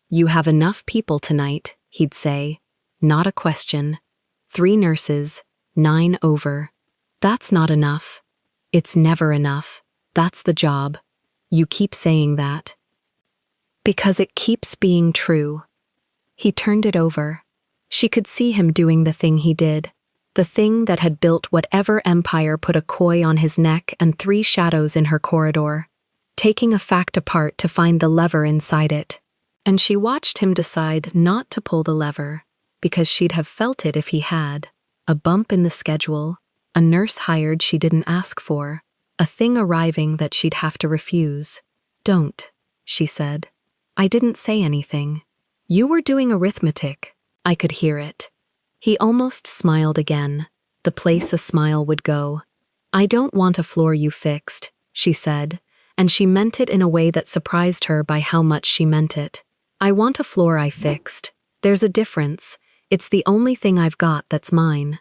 "You have enough people tonight," he'd say. Not a question. 3 nurses, 9 over. "That's not enough." "It's never enough. That's the job. You keep saying that." "Because it keeps being true." He turned it over. She could see him doing the thing he did, the thing that had built whatever empire put a koi on his neck and 3 shadows in her corridor, taking a fact apart to find the lever inside it. And she watched him decide not to pull the lever, because she'd have felt it if he had. A bump in the schedule, a nurse hired she didn't ask for, a thing arriving that she'd have to refuse. "Don't," she said. I didn't say anything. You were doing arithmetic. I could hear it. He almost smiled again, the place a smile would go. I don't want a floor you fixed, she said, and she meant it in a way that surprised her by how much she meant it. I want a floor I fixed. There's a difference. It's the only thing I've got that's mine.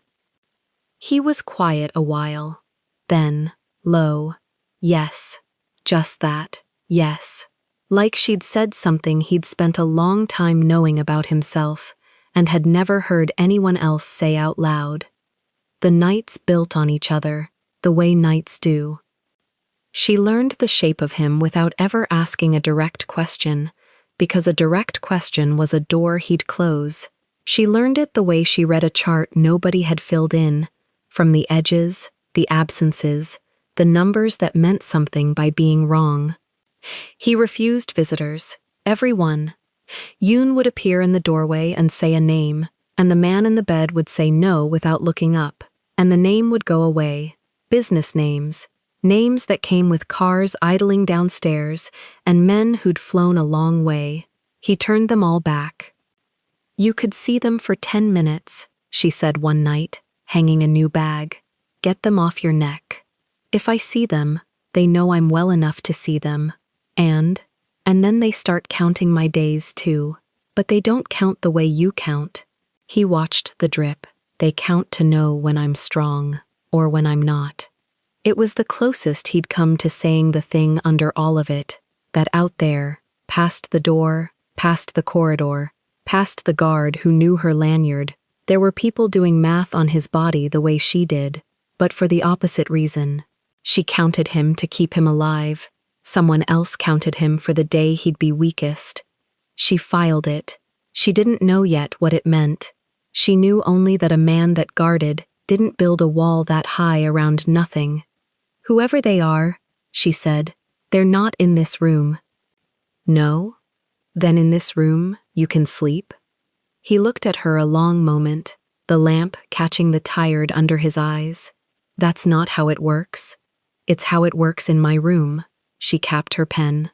He was quiet a while. Then, low, yes. Just that, yes. Like she'd said something he'd spent a long time knowing about himself and had never heard anyone else say out loud. The nights built on each other, the way nights do. She learned the shape of him without ever asking a direct question, because a direct question was a door he'd close. She learned it the way she read a chart nobody had filled in, from the edges, the absences, the numbers that meant something by being wrong. He refused visitors, every one. Yoon would appear in the doorway and say a name, and the man in the bed would say no without looking up, and the name would go away. Business names, names that came with cars idling downstairs and men who'd flown a long way. He turned them all back. You could see them for 10 minutes, she said one night, hanging a new bag. Get them off your neck. If I see them, they know I'm well enough to see them. And then they start counting my days too, but they don't count the way you count. He watched the drip. They count to know when I'm strong, or when I'm not. It was the closest he'd come to saying the thing under all of it, that out there, past the door, past the corridor, past the guard who knew her lanyard, there were people doing math on his body the way she did, but for the opposite reason. She counted him to keep him alive. Someone else counted him for the day he'd be weakest. She filed it. She didn't know yet what it meant. She knew only that a man that guarded didn't build a wall that high around nothing. Whoever they are, she said, they're not in this room. No? Then in this room, you can sleep? He looked at her a long moment, the lamp catching the tired under his eyes. That's not how it works. It's how it works in my room. She capped her pen.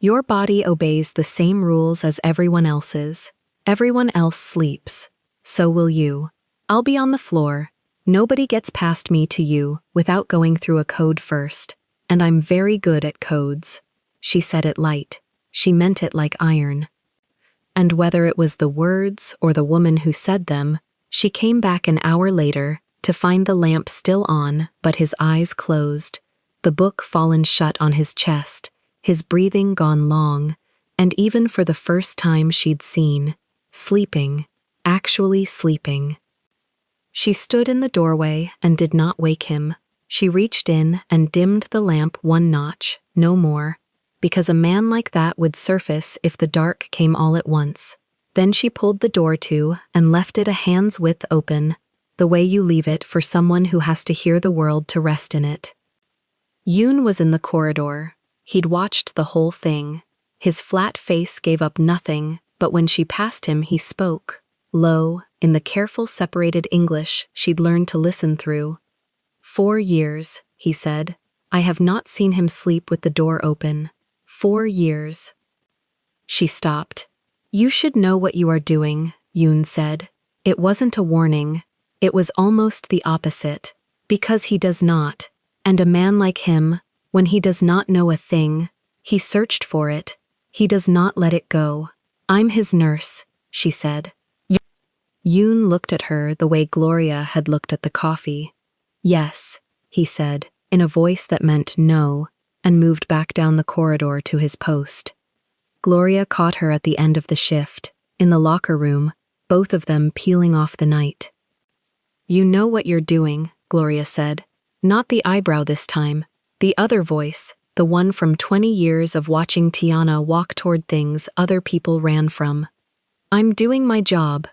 Your body obeys the same rules as everyone else's. Everyone else sleeps. So will you. I'll be on the floor. Nobody gets past me to you without going through a code first, and I'm very good at codes. She said it light. She meant it like iron. And whether it was the words or the woman who said them, she came back an hour later to find the lamp still on but his eyes closed, the book fallen shut on his chest, his breathing gone long, and even for the first time she'd seen, sleeping, actually sleeping. She stood in the doorway and did not wake him. She reached in and dimmed the lamp one notch, no more, because a man like that would surface if the dark came all at once. Then she pulled the door to and left it a hand's width open, the way you leave it for someone who has to hear the world to rest in it. Yoon was in the corridor. He'd watched the whole thing. His flat face gave up nothing, but when she passed him he spoke, low, in the careful separated English she'd learned to listen through. 4 years, he said. I have not seen him sleep with the door open. 4 years. She stopped. You should know what you are doing, Yoon said. It wasn't a warning. It was almost the opposite. Because he does not. And a man like him, when he does not know a thing, he searched for it. He does not let it go. I'm his nurse, she said. Yoon looked at her the way Gloria had looked at the coffee. Yes, he said, in a voice that meant no, and moved back down the corridor to his post. Gloria caught her at the end of the shift, in the locker room, both of them peeling off the night. You know what you're doing, Gloria said. Not the eyebrow this time. The other voice, the one from 20 years of watching Tiana walk toward things other people ran from. I'm doing my job.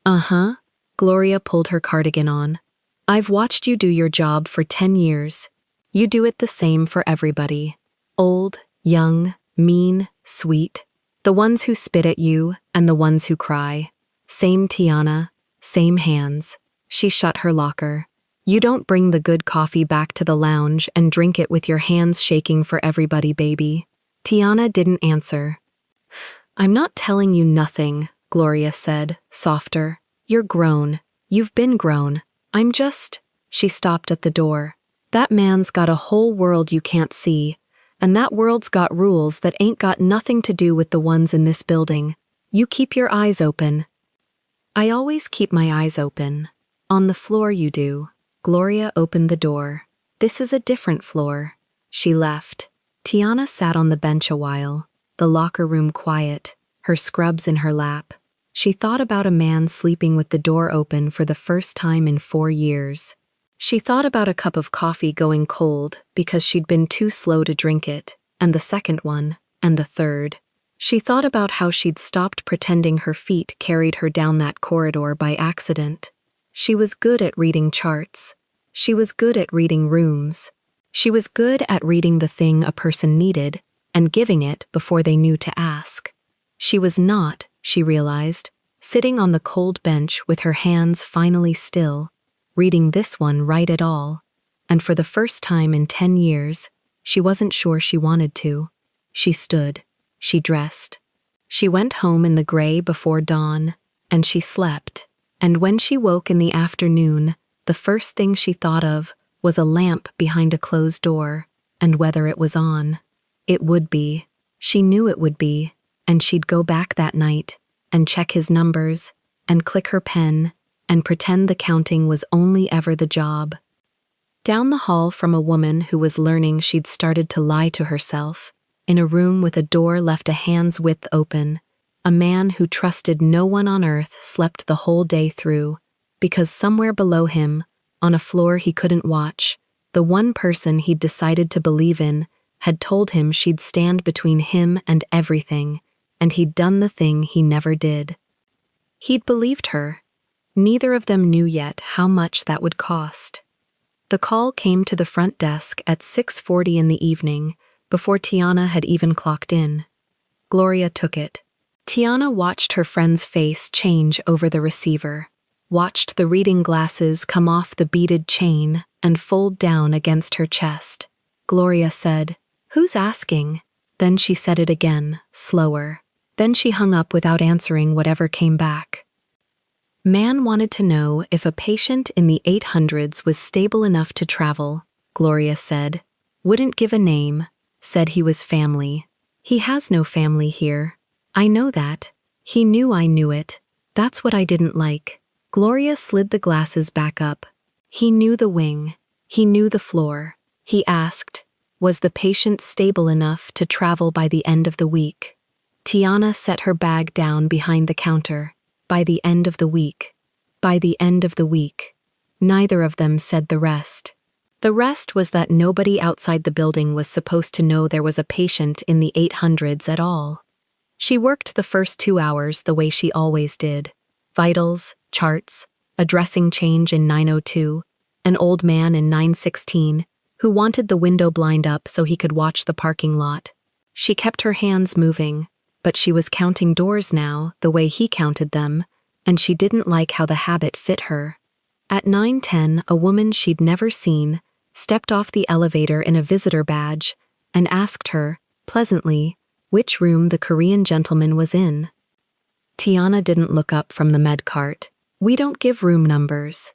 Uh-huh. Gloria pulled her cardigan on. I've watched you do your job for 10 years. You do it the same for everybody. Old, young, mean, sweet. The ones who spit at you and the ones who cry. Same Tiana, same hands. She shut her locker. You don't bring the good coffee back to the lounge and drink it with your hands shaking for everybody, baby. Tiana didn't answer. I'm not telling you nothing, Gloria said, softer. You're grown. You've been grown. I'm just— She stopped at the door. That man's got a whole world you can't see, and that world's got rules that ain't got nothing to do with the ones in this building. You keep your eyes open. I always keep my eyes open. On the floor you do. Gloria opened the door. This is a different floor. She left. Tiana sat on the bench a while, the locker room quiet, her scrubs in her lap. She thought about a man sleeping with the door open for the first time in 4 years. She thought about a cup of coffee going cold because she'd been too slow to drink it, and the second one, and the third. She thought about how she'd stopped pretending her feet carried her down that corridor by accident. She was good at reading charts. She was good at reading rooms. She was good at reading the thing a person needed and giving it before they knew to ask. She was not, she realized, sitting on the cold bench with her hands finally still, reading this one right at all, and for the first time in 10 years, she wasn't sure she wanted to. She stood. She dressed. She went home in the gray before dawn, and she slept. And when she woke in the afternoon, the first thing she thought of was a lamp behind a closed door, and whether it was on. It would be. She knew it would be, and she'd go back that night, and check his numbers, and click her pen, and pretend the counting was only ever the job. Down the hall from a woman who was learning she'd started to lie to herself, in a room with a door left a hand's width open, a man who trusted no one on earth slept the whole day through, because somewhere below him, on a floor he couldn't watch, the one person he'd decided to believe in had told him she'd stand between him and everything, and he'd done the thing he never did. He'd believed her. Neither of them knew yet how much that would cost. The call came to the front desk at 6:40 in the evening, before Tiana had even clocked in. Gloria took it. Tiana watched her friend's face change over the receiver, watched the reading glasses come off the beaded chain and fold down against her chest. Gloria said, "Who's asking?" Then she said it again, slower. Then she hung up without answering whatever came back. Man wanted to know if a patient in the 800s was stable enough to travel, Gloria said. Wouldn't give a name, said he was family. He has no family here. I know that. He knew I knew it. That's what I didn't like. Gloria slid the glasses back up. He knew the wing. He knew the floor. He asked, was the patient stable enough to travel by the end of the week? Tiana set her bag down behind the counter. By the end of the week. By the end of the week. Neither of them said the rest. The rest was that nobody outside the building was supposed to know there was a patient in the 800s at all. She worked the first 2 hours the way she always did. Vitals, charts, a dressing change in 9:02, an old man in 9:16, who wanted the window blind up so he could watch the parking lot. She kept her hands moving, but she was counting doors now the way he counted them, and she didn't like how the habit fit her. At 9:10, a woman she'd never seen stepped off the elevator in a visitor badge and asked her, pleasantly, which room the Korean gentleman was in. Tiana didn't look up from the med cart. We don't give room numbers.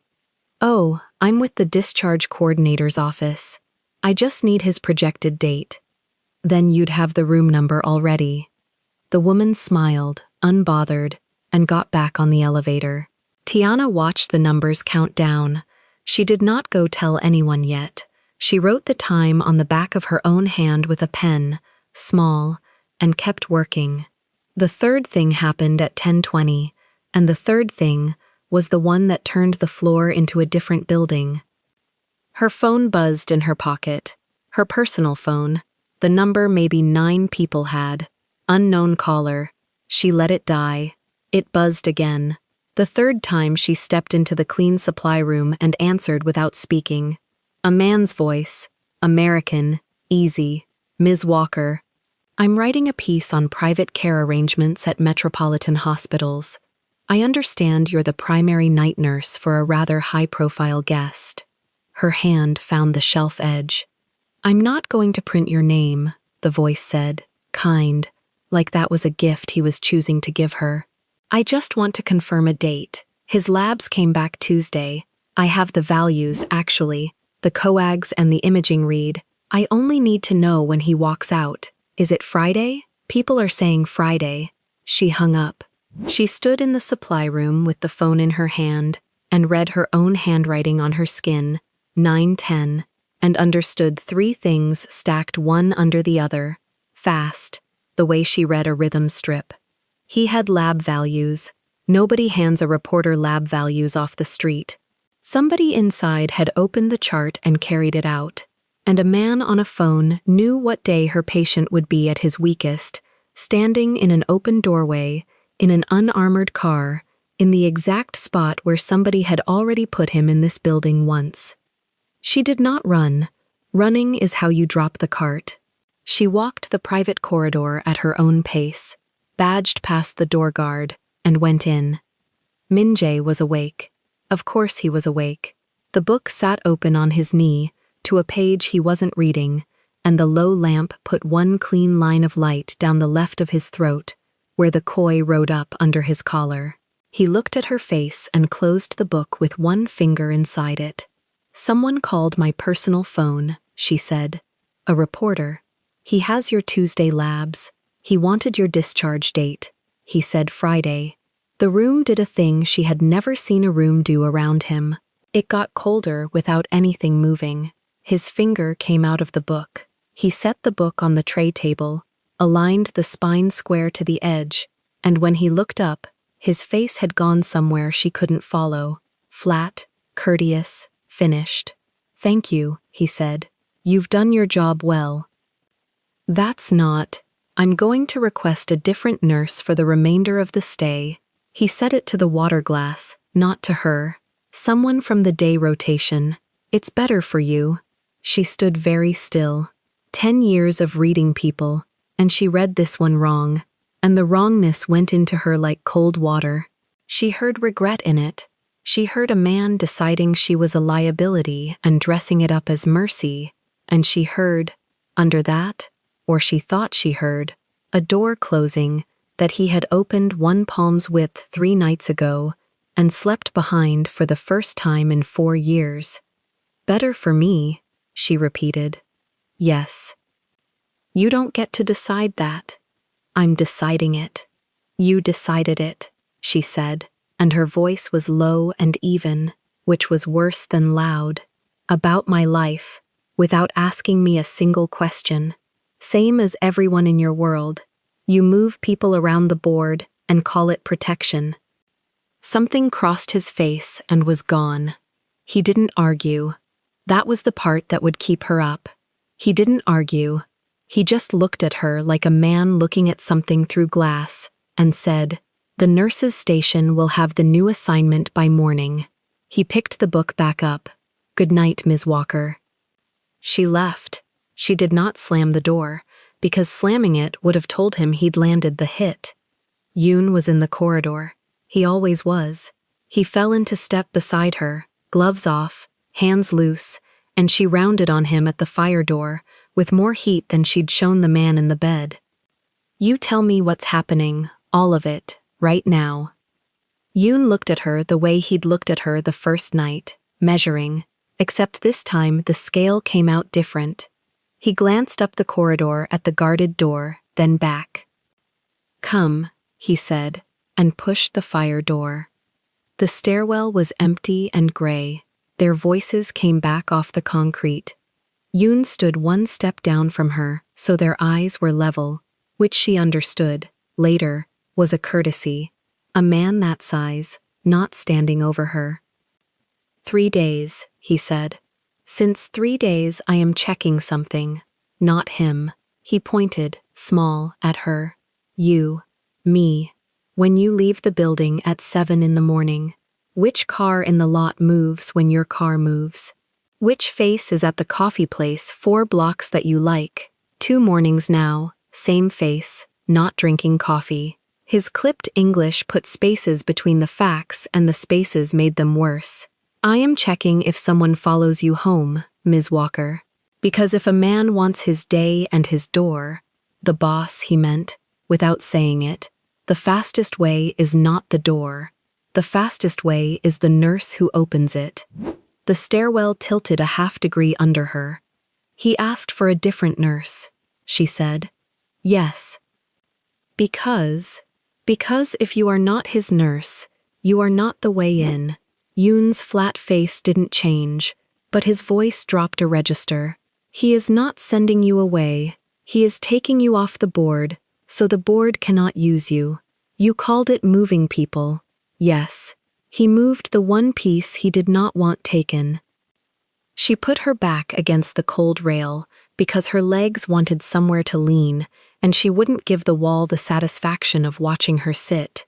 Oh, I'm with the discharge coordinator's office. I just need his projected date. Then you'd have the room number already. The woman smiled, unbothered, and got back on the elevator. Tiana watched the numbers count down. She did not go tell anyone yet. She wrote the time on the back of her own hand with a pen, small, and kept working. The third thing happened at 10:20, and the third thing was the one that turned the floor into a different building. Her phone buzzed in her pocket. Her personal phone. The number maybe 9 people had. Unknown caller. She let it die. It buzzed again. The third time she stepped into the clean supply room and answered without speaking. A man's voice. American. Easy. Ms. Walker. I'm writing a piece on private care arrangements at metropolitan hospitals. I understand you're the primary night nurse for a rather high-profile guest. Her hand found the shelf edge. I'm not going to print your name, the voice said, kind, like that was a gift he was choosing to give her. I just want to confirm a date. His labs came back Tuesday. I have the values, actually, the coags and the imaging read. I only need to know when he walks out. Is it Friday? People are saying Friday. She hung up. She stood in the supply room with the phone in her hand and read her own handwriting on her skin, 9:10, and understood 3 things stacked one under the other, fast, the way she read a rhythm strip. He had lab values. Nobody hands a reporter lab values off the street. Somebody inside had opened the chart and carried it out, and a man on a phone knew what day her patient would be at his weakest, standing in an open doorway, in an unarmored car, in the exact spot where somebody had already put him in this building once. She did not run. Running is how you drop the cart. She walked the private corridor at her own pace, badged past the door guard, and went in. Min-jae was awake. Of course he was awake. The book sat open on his knee, to a page he wasn't reading, and the low lamp put one clean line of light down the left of his throat, where the koi rode up under his collar. He looked at her face and closed the book with one finger inside it. "Someone called my personal phone," she said. "A reporter. He has your Tuesday labs. He wanted your discharge date. He said Friday." The room did a thing she had never seen a room do around him. It got colder without anything moving. His finger came out of the book. He set the book on the tray table, aligned the spine square to the edge, and when he looked up, his face had gone somewhere she couldn't follow. Flat, courteous, finished. "Thank you," he said. "You've done your job well." "That's not. I'm going to request a different nurse for the remainder of the stay." He said it to the water glass, not to her. "Someone from the day rotation. It's better for you." She stood very still. 10 years of reading people, and she read this one wrong, and the wrongness went into her like cold water. She heard regret in it. She heard a man deciding she was a liability and dressing it up as mercy, and she heard, under that, or she thought she heard, a door closing that he had opened one palm's width 3 nights ago and slept behind for the first time in 4 years. "Better for me," she repeated. "Yes. You don't get to decide that. I'm deciding it." "You decided it," she said, and her voice was low and even, which was worse than loud. "About my life, without asking me a single question. Same as everyone in your world. You move people around the board and call it protection." Something crossed his face and was gone. He didn't argue. That was the part that would keep her up. He didn't argue. He just looked at her like a man looking at something through glass and said, "The nurse's station will have the new assignment by morning." He picked the book back up. "Good night, Ms. Walker." She left. She did not slam the door, because slamming it would have told him he'd landed the hit. Yoon was in the corridor. He always was. He fell into step beside her, gloves off, hands loose, and she rounded on him at the fire door, with more heat than she'd shown the man in the bed. "You tell me what's happening, all of it, right now." Yoon looked at her the way he'd looked at her the first night, measuring, except this time the scale came out different. He glanced up the corridor at the guarded door, then back. "Come," he said, and pushed the fire door. The stairwell was empty and gray. Their voices came back off the concrete. Yoon stood one step down from her, so their eyes were level, which she understood, later, was a courtesy. A man that size, not standing over her. 3 days, he said. "Since 3 days I am checking something. Not him." He pointed, small, at her. "You. Me. When you leave the building at 7 in the morning. Which car in the lot moves when your car moves? Which face is at the coffee place 4 blocks that you like? 2 mornings now, same face, not drinking coffee." His clipped English put spaces between the facts and the spaces made them worse. "I am checking if someone follows you home, Ms. Walker. Because if a man wants his day and his door," the boss, he meant, without saying it. The fastest way is not the door. The fastest way is the nurse who opens it. The stairwell tilted a half-degree under her. He asked for a different nurse, she said. Yes. Because if you are not his nurse, you are not the way in. Yoon's flat face didn't change, but his voice dropped a register. He is not sending you away. He is taking you off the board, so the board cannot use you. You called it moving people. Yes. He moved the one piece he did not want taken. She put her back against the cold rail because her legs wanted somewhere to lean, and she wouldn't give the wall the satisfaction of watching her sit.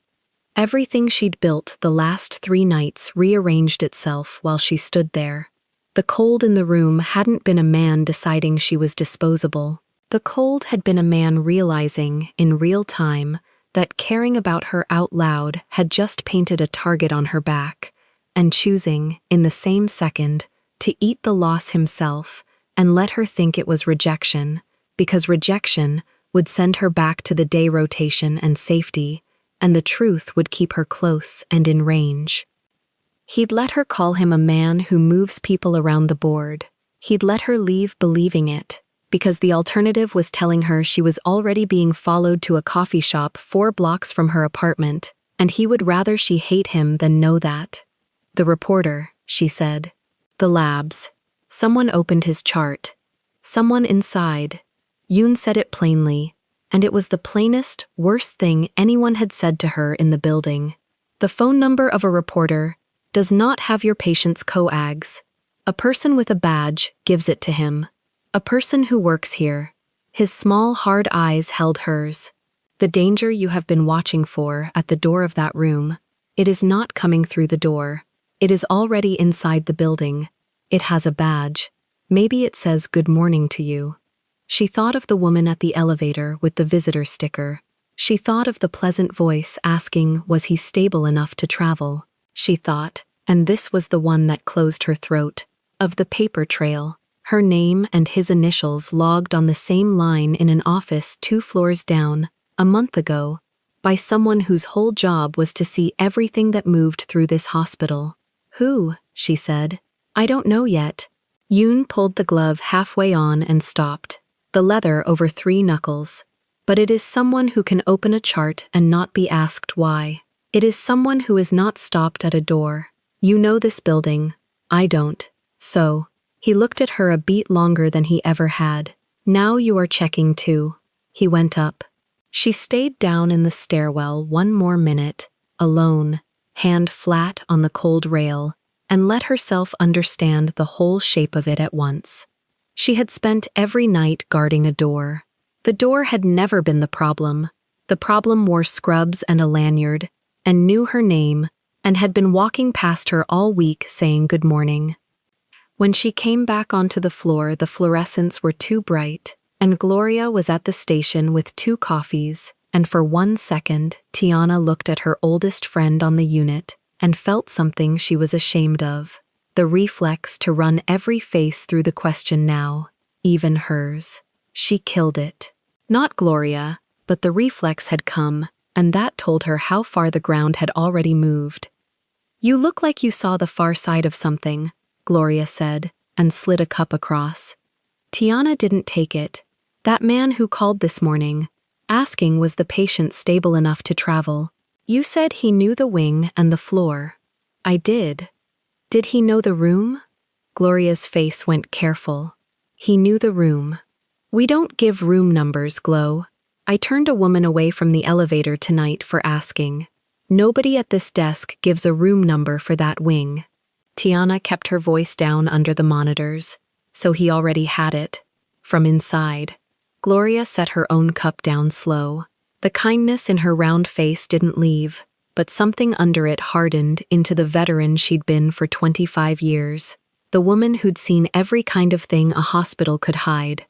Everything she'd built the last 3 nights rearranged itself while she stood there. The cold in the room hadn't been a man deciding she was disposable. The cold had been a man realizing, in real time, that caring about her out loud had just painted a target on her back, and choosing, in the same second, to eat the loss himself and let her think it was rejection, because rejection would send her back to the day rotation and safety, and the truth would keep her close and in range. He'd let her call him a man who moves people around the board. He'd let her leave believing it, because the alternative was telling her she was already being followed to a coffee shop 4 blocks from her apartment, and he would rather she hate him than know that. The reporter, she said. The labs. Someone opened his chart. Someone inside. Yoon said it plainly, and it was the plainest, worst thing anyone had said to her in the building. The phone number of a reporter does not have your patient's coags. A person with a badge gives it to him. A person who works here. His small, hard eyes held hers. The danger you have been watching for at the door of that room, it is not coming through the door. It is already inside the building. It has a badge. Maybe it says good morning to you. She thought of the woman at the elevator with the visitor sticker. She thought of the pleasant voice asking was he stable enough to travel. She thought, and this was the one that closed her throat, of the paper trail. Her name and his initials logged on the same line in an office 2 floors down, a month ago, by someone whose whole job was to see everything that moved through this hospital. Who? She said. I don't know yet. Yoon pulled the glove halfway on and stopped, the leather over 3 knuckles. But it is someone who can open a chart and not be asked why. It is someone who is not stopped at a door. You know this building. I don't. So. He looked at her a beat longer than he ever had. Now you are checking too. He went up. She stayed down in the stairwell 1 more minute, alone, hand flat on the cold rail, and let herself understand the whole shape of it at once. She had spent every night guarding a door. The door had never been the problem. The problem wore scrubs and a lanyard, and knew her name, and had been walking past her all week saying good morning. When she came back onto the floor, the fluorescents were too bright, and Gloria was at the station with 2 coffees, and for 1 second, Tiana looked at her oldest friend on the unit and felt something she was ashamed of, the reflex to run every face through the question now, even hers. She killed it. Not Gloria, but the reflex had come, and that told her how far the ground had already moved. You look like you saw the far side of something, Gloria said, and slid a cup across. Tiana didn't take it. That man who called this morning, asking was the patient stable enough to travel. You said he knew the wing and the floor. I did. Did he know the room? Gloria's face went careful. He knew the room. We don't give room numbers, Glo. I turned a woman away from the elevator tonight for asking. Nobody at this desk gives a room number for that wing. Tiana kept her voice down under the monitors, so he already had it. From inside. Gloria set her own cup down slow. The kindness in her round face didn't leave, but something under it hardened into the veteran she'd been for 25 years, the woman who'd seen every kind of thing a hospital could hide.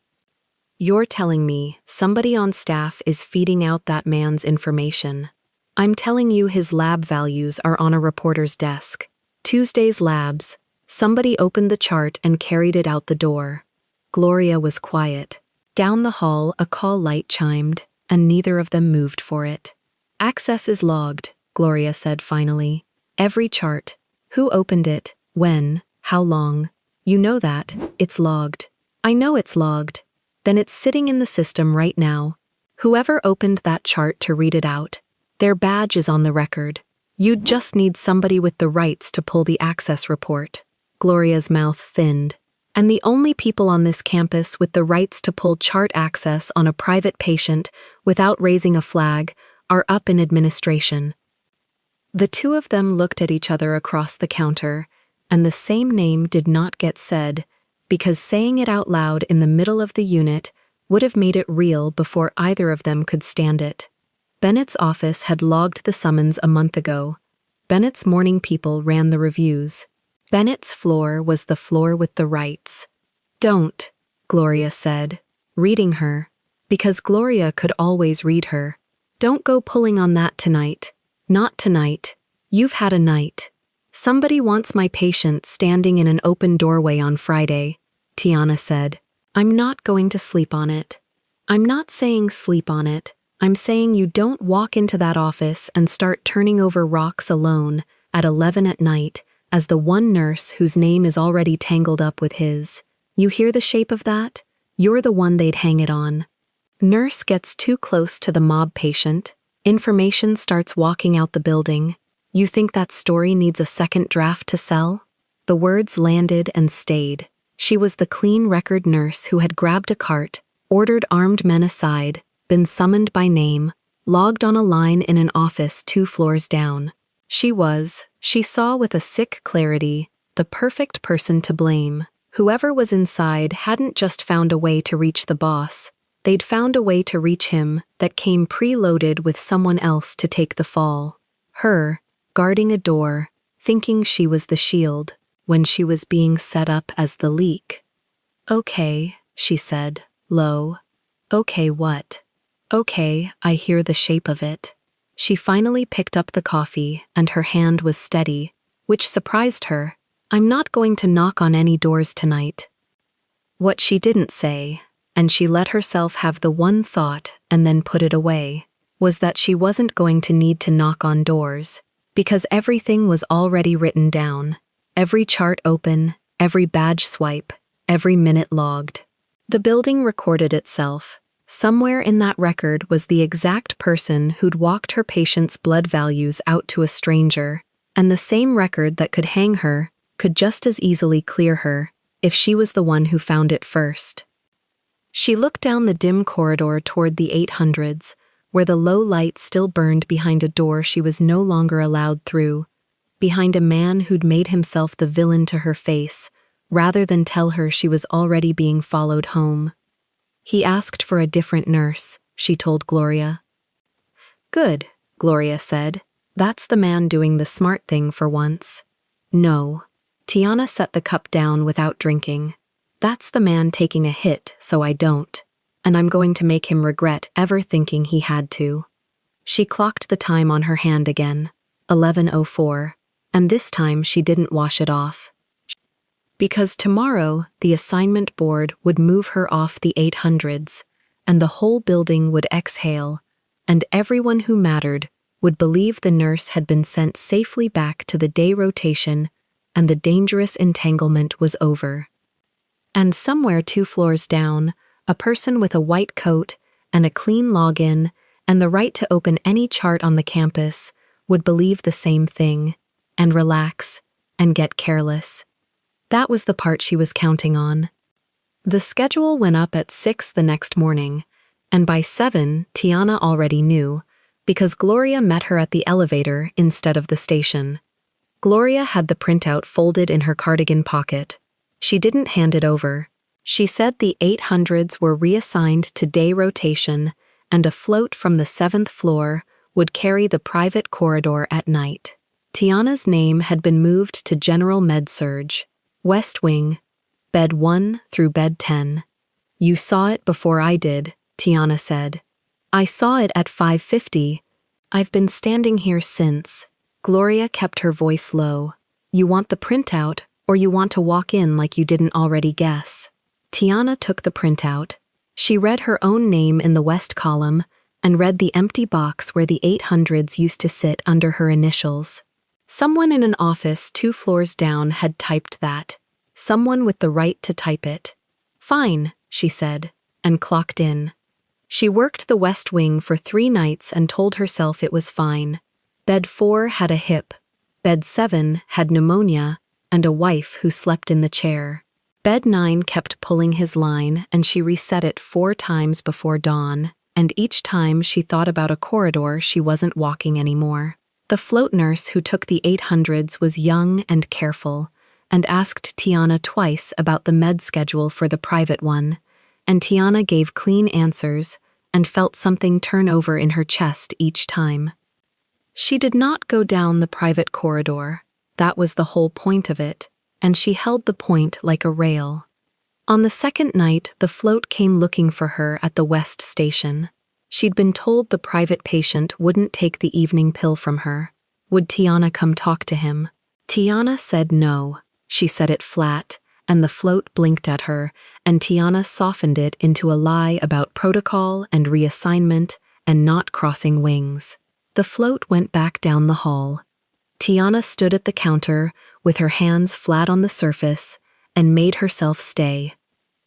You're telling me somebody on staff is feeding out that man's information. I'm telling you his lab values are on a reporter's desk. Tuesday's labs. Somebody opened the chart and carried it out the door. Gloria was quiet. Down the hall, a call light chimed. and neither of them moved for it. Access is logged, Gloria said finally. Every chart. Who opened it? When? How long? You know that. It's logged. I know it's logged. Then it's sitting in the system right now. Whoever opened that chart to read it out, their badge is on the record. You'd just need somebody with the rights to pull the access report. Gloria's mouth thinned. And the only people on this campus with the rights to pull chart access on a private patient without raising a flag are up in administration. The two of them looked at each other across the counter, and the same name did not get said, because saying it out loud in the middle of the unit would have made it real before either of them could stand it. Bennett's office had logged the summons a month ago. Bennett's morning people ran the reviews. Bennett's floor was the floor with the rights. Don't, Gloria said, reading her, because Gloria could always read her. Don't go pulling on that tonight. Not tonight. You've had a night. Somebody wants my patient standing in an open doorway on Friday, Tiana said. I'm not going to sleep on it. I'm not saying sleep on it. I'm saying you don't walk into that office and start turning over rocks alone at 11 at night as the one nurse whose name is already tangled up with his. You hear the shape of that? You're the one they'd hang it on. Nurse gets too close to the mob patient. Information starts walking out the building. You think that story needs a second draft to sell? The words landed and stayed. She was the clean record nurse who had grabbed a cart, ordered armed men aside, been summoned by name, logged on a line in an office 2 floors down. She saw with a sick clarity, the perfect person to blame. Whoever was inside hadn't just found a way to reach the boss. They'd found a way to reach him that came preloaded with someone else to take the fall. Her, guarding a door, thinking she was the shield, when she was being set up as the leak. Okay, she said, low. Okay, what? Okay, I hear the shape of it. She finally picked up the coffee, and her hand was steady, which surprised her. I'm not going to knock on any doors tonight. What she didn't say, and she let herself have the one thought and then put it away, was that she wasn't going to need to knock on doors, because everything was already written down. Every chart open, every badge swipe, every minute logged. The building recorded itself. Somewhere in that record was the exact person who'd walked her patient's blood values out to a stranger, and the same record that could hang her could just as easily clear her if she was the one who found it first. She looked down the dim corridor toward the 800s, where the low light still burned behind a door she was no longer allowed through, behind a man who'd made himself the villain to her face, rather than tell her she was already being followed home. He asked for a different nurse, she told Gloria. Good, Gloria said. That's the man doing the smart thing for once. No. Tiana set the cup down without drinking. That's the man taking a hit, so I don't. And I'm going to make him regret ever thinking he had to. She clocked the time on her hand again, 11:04, and this time she didn't wash it off. Because tomorrow the assignment board would move her off the 800s, and the whole building would exhale, and everyone who mattered would believe the nurse had been sent safely back to the day rotation and the dangerous entanglement was over. And somewhere 2 floors down, a person with a white coat and a clean login and the right to open any chart on the campus would believe the same thing, and relax, and get careless. That was the part she was counting on. The schedule went up at 6 the next morning, and by 7 Tiana already knew, because Gloria met her at the elevator instead of the station. Gloria had the printout folded in her cardigan pocket. She didn't hand it over. She said the 800s were reassigned to day rotation, and a float from the 7th floor would carry the private corridor at night. Tiana's name had been moved to General Med-Surg, West Wing, Bed 1 through Bed 10. You saw it before I did, Tiana said. I saw it at 5:50. I've been standing here since. Gloria kept her voice low. You want the printout, or you want to walk in like you didn't already guess? Tiana took the printout. She read her own name in the West column, and read the empty box where the 800s used to sit under her initials. Someone in an office 2 floors down had typed that. Someone with the right to type it. Fine, she said, and clocked in. She worked the West Wing for 3 nights and told herself it was fine. Bed 4 had a hip. Bed 7 had pneumonia and a wife who slept in the chair. Bed 9 kept pulling his line and she reset it 4 times before dawn, and each time she thought about a corridor she wasn't walking anymore. The float nurse who took the 800s was young and careful, and asked Tiana twice about the med schedule for the private one, and Tiana gave clean answers and felt something turn over in her chest each time. She did not go down the private corridor. That was the whole point of it, and she held the point like a rail. On the second night, the float came looking for her at the West Station. She'd been told the private patient wouldn't take the evening pill from her. Would Tiana come talk to him? Tiana said no. She said it flat, and the float blinked at her, and Tiana softened it into a lie about protocol and reassignment and not crossing wings. The float went back down the hall. Tiana stood at the counter with her hands flat on the surface and made herself stay.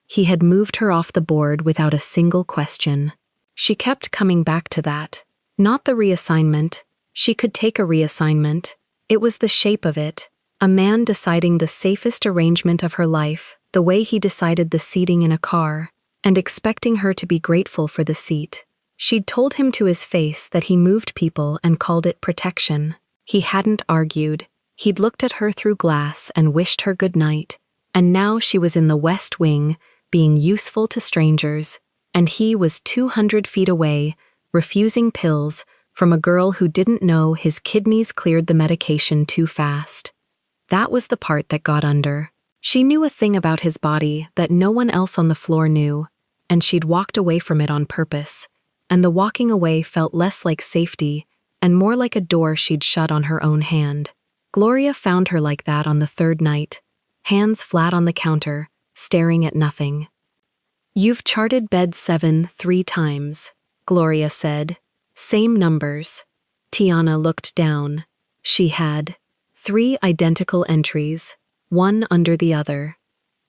He had moved her off the board without a single question. She kept coming back to that. Not the reassignment. She could take a reassignment. It was the shape of it. A man deciding the safest arrangement of her life, the way he decided the seating in a car, and expecting her to be grateful for the seat. She'd told him to his face that he moved people and called it protection. He hadn't argued. He'd looked at her through glass and wished her good night. And now she was in the West Wing, being useful to strangers, and he was 200 feet away, refusing pills from a girl who didn't know his kidneys cleared the medication too fast. That was the part that got under. She knew a thing about his body that no one else on the floor knew, and she'd walked away from it on purpose, and the walking away felt less like safety and more like a door she'd shut on her own hand. Gloria found her like that on the 3rd night, hands flat on the counter, staring at nothing. "You've charted bed 7 3 times," Gloria said. "Same numbers." Tiana looked down. She had 3 identical entries, one under the other.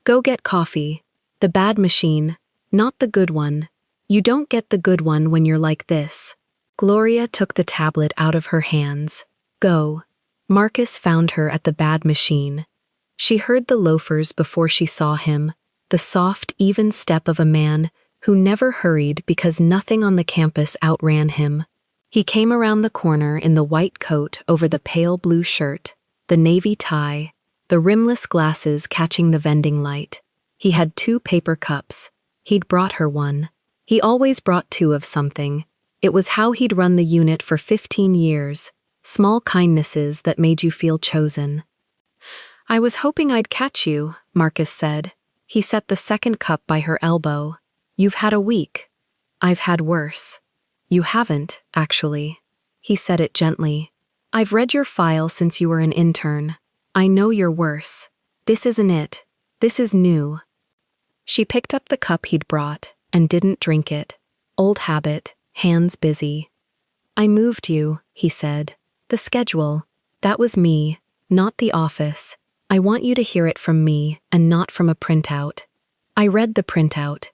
"Go get coffee. The bad machine, not the good one. You don't get the good one when you're like this." Gloria took the tablet out of her hands. "Go." Marcus found her at the bad machine. She heard the loafers before she saw him, the soft, even step of a man who never hurried because nothing on the campus outran him. He came around the corner in the white coat over the pale blue shirt, the navy tie, the rimless glasses catching the vending light. He had 2 paper cups. He'd brought her one. He always brought 2 of something. It was how he'd run the unit for 15 years, small kindnesses that made you feel chosen. "I was hoping I'd catch you," Marcus said. He set the 2nd cup by her elbow. "You've had a week." "I've had worse." "You haven't, actually." He said it gently. "I've read your file since you were an intern. I know you're worse. This isn't it. This is new." She picked up the cup he'd brought and didn't drink it. Old habit, hands busy. "I moved you," he said. "The schedule. That was me, not the office. I want you to hear it from me and not from a printout. I read the printout.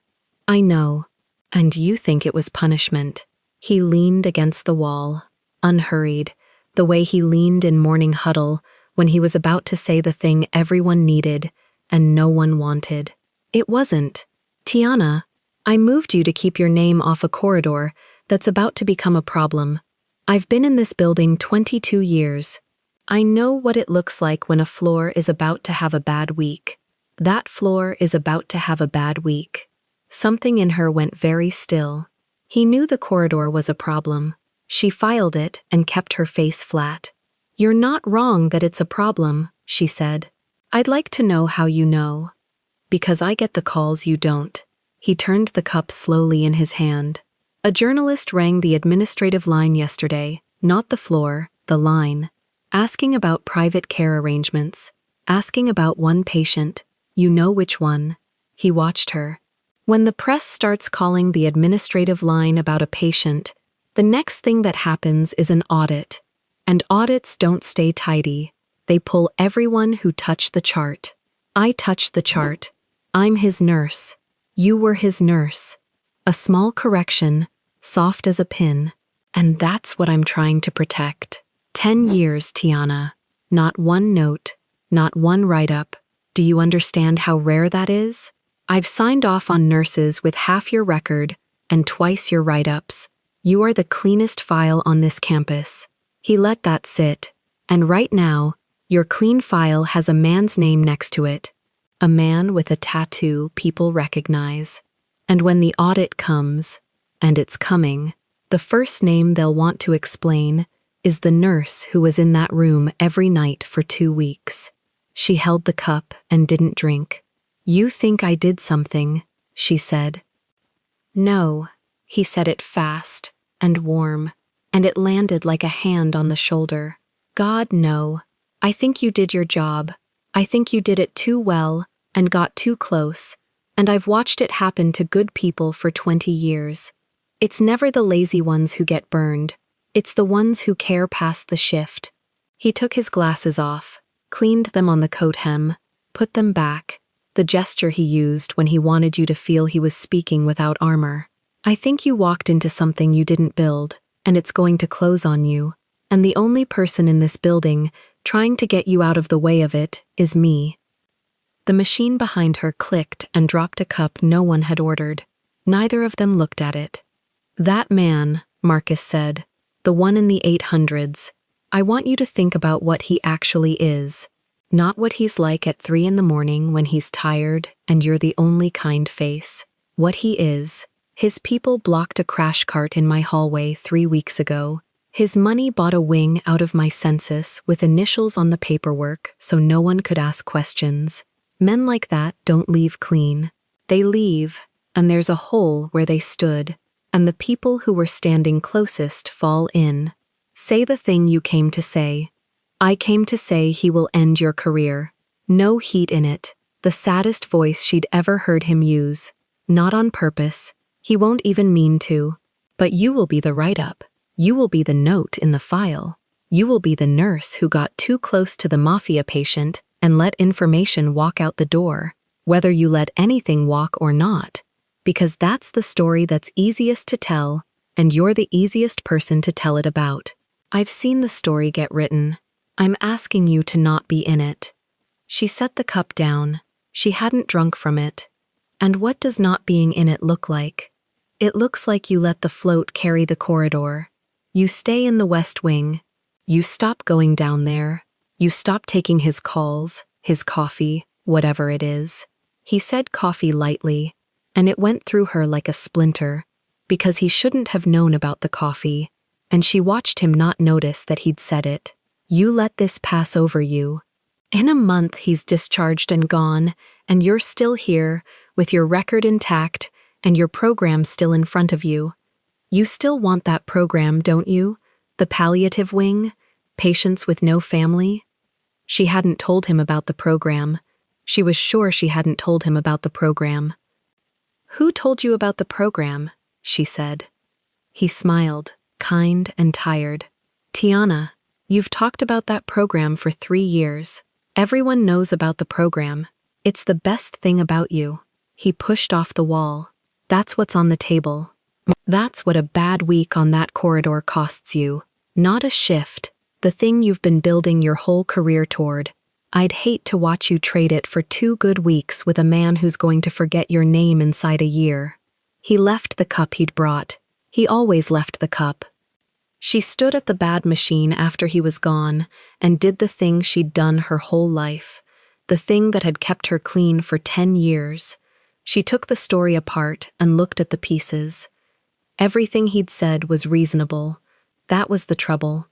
I know. And you think it was punishment." He leaned against the wall, unhurried, the way he leaned in morning huddle when he was about to say the thing everyone needed and no one wanted. "It wasn't. Tiana, I moved you to keep your name off a corridor that's about to become a problem. I've been in this building 22 years. I know what it looks like when a floor is about to have a bad week. That floor is about to have a bad week." Something in her went very still. He knew the corridor was a problem. She filed it and kept her face flat. "You're not wrong that it's a problem," she said. "I'd like to know how you know." "Because I get the calls you don't." He turned the cup slowly in his hand. "A journalist rang the administrative line yesterday, not the floor, the line, asking about private care arrangements, asking about one patient. You know which one." He watched her. "When the press starts calling the administrative line about a patient, The next thing that happens is an audit. And audits don't stay tidy. They pull everyone who touched the chart. I touched the chart. I'm his nurse. You were his nurse. A small correction, soft as a pin. And that's what I'm trying to protect. 10 years, Tiana. Not one note, not one write-up. Do you understand how rare that is? I've signed off on nurses with half your record and twice your write-ups. You are the cleanest file on this campus. He let that sit. And right now, your clean file has a man's name next to it. A man with a tattoo people recognize. And when the audit comes, and it's coming, the first name they'll want to explain is the nurse who was in that room every night for 2 weeks. She held the cup and didn't drink. You think I did something, she said. No, he said it fast and warm, and it landed like a hand on the shoulder. God, no. I think you did your job. I think you did it too well and got too close, and I've watched it happen to good people for 20 years. It's never the lazy ones who get burned. It's the ones who care past the shift. He took his glasses off, cleaned them on the coat hem, put them back, the gesture he used when he wanted you to feel he was speaking without armor. I think you walked into something you didn't build, and it's going to close on you, and the only person in this building trying to get you out of the way of it is me. The machine behind her clicked and dropped a cup no one had ordered. Neither of them looked at it. That man, Marcus said, the one in the 800s, I want you to think about what he actually is, not what he's like at 3 in the morning when he's tired and you're the only kind face. What he is. His people blocked a crash cart in my hallway 3 weeks ago. His money bought a wing out of my census with initials on the paperwork so no one could ask questions. Men like that don't leave clean. They leave, and there's a hole where they stood, and the people who were standing closest fall in. Say the thing you came to say. I came to say he will end your career. No heat in it. The saddest voice she'd ever heard him use. Not on purpose. He won't even mean to. But you will be the write-up. You will be the note in the file. You will be the nurse who got too close to the Mafia patient and let information walk out the door, whether you let anything walk or not, because that's the story that's easiest to tell, and you're the easiest person to tell it about. I've seen the story get written. I'm asking you to not be in it. She set the cup down. She hadn't drunk from it. And what does not being in it look like? It looks like you let the float carry the corridor. You stay in the West Wing. You stop going down there. You stop taking his calls, his coffee, whatever it is. He said coffee lightly, and it went through her like a splinter, because he shouldn't have known about the coffee, and she watched him not notice that he'd said it. You let this pass over you. In a month he's discharged and gone, and you're still here, with your record intact, and your program still in front of you. You still want that program, don't you? The palliative wing? Patients with no family? She hadn't told him about the program. She was sure she hadn't told him about the program. Who told you about the program? She said. He smiled, kind and tired. Tiana, you've talked about that program for 3 years. Everyone knows about the program. It's the best thing about you. He pushed off the wall. That's what's on the table. That's what a bad week on that corridor costs you. Not a shift. The thing you've been building your whole career toward. I'd hate to watch you trade it for 2 good weeks with a man who's going to forget your name inside a year. He left the cup he'd brought. He always left the cup. She stood at the bad machine after he was gone and did the thing she'd done her whole life, the thing that had kept her clean for 10 years. She took the story apart and looked at the pieces. Everything he'd said was reasonable. That was the trouble.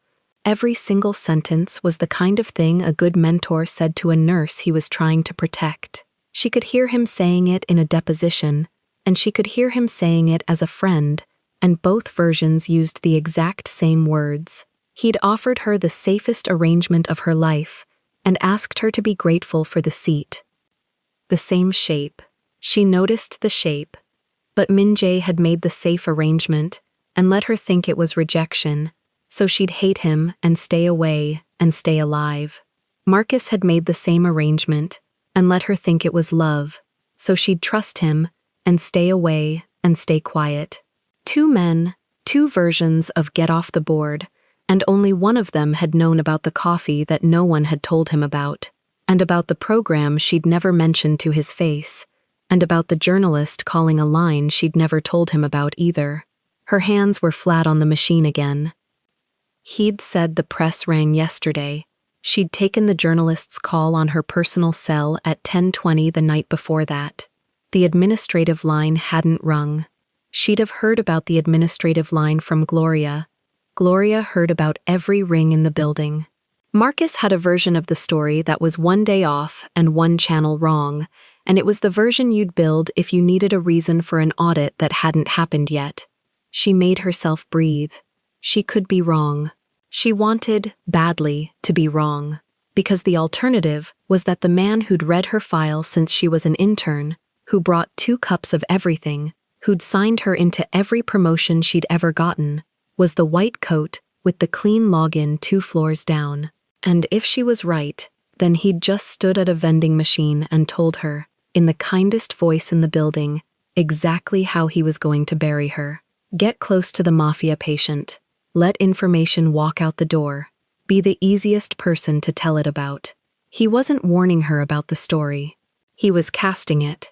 Every single sentence was the kind of thing a good mentor said to a nurse he was trying to protect. She could hear him saying it in a deposition, and she could hear him saying it as a friend, and both versions used the exact same words. He'd offered her the safest arrangement of her life, and asked her to be grateful for the seat. The same shape. She noticed the shape. But Min-jae had made the safe arrangement, and let her think it was rejection, so she'd hate him and stay away and stay alive. Marcus had made the same arrangement and let her think it was love, so she'd trust him and stay away and stay quiet. Two men, two versions of get off the board, and only one of them had known about the coffee that no one had told him about, and about the program she'd never mentioned to his face, and about the journalist calling a line she'd never told him about either. Her hands were flat on the machine again. He'd said the press rang yesterday. She'd taken the journalist's call on her personal cell at 10:20 the night before that. The administrative line hadn't rung. She'd have heard about the administrative line from Gloria. Gloria heard about every ring in the building. Marcus had a version of the story that was one day off and one channel wrong, and it was the version you'd build if you needed a reason for an audit that hadn't happened yet. She made herself breathe. She could be wrong. She wanted, badly, to be wrong, because the alternative was that the man who'd read her file since she was an intern, who brought 2 cups of everything, who'd signed her into every promotion she'd ever gotten, was the white coat with the clean login 2 floors down. And if she was right, then he'd just stood at a vending machine and told her, in the kindest voice in the building, exactly how he was going to bury her. Get close to the Mafia patient. Let information walk out the door. Be the easiest person to tell it about. He wasn't warning her about the story. He was casting it.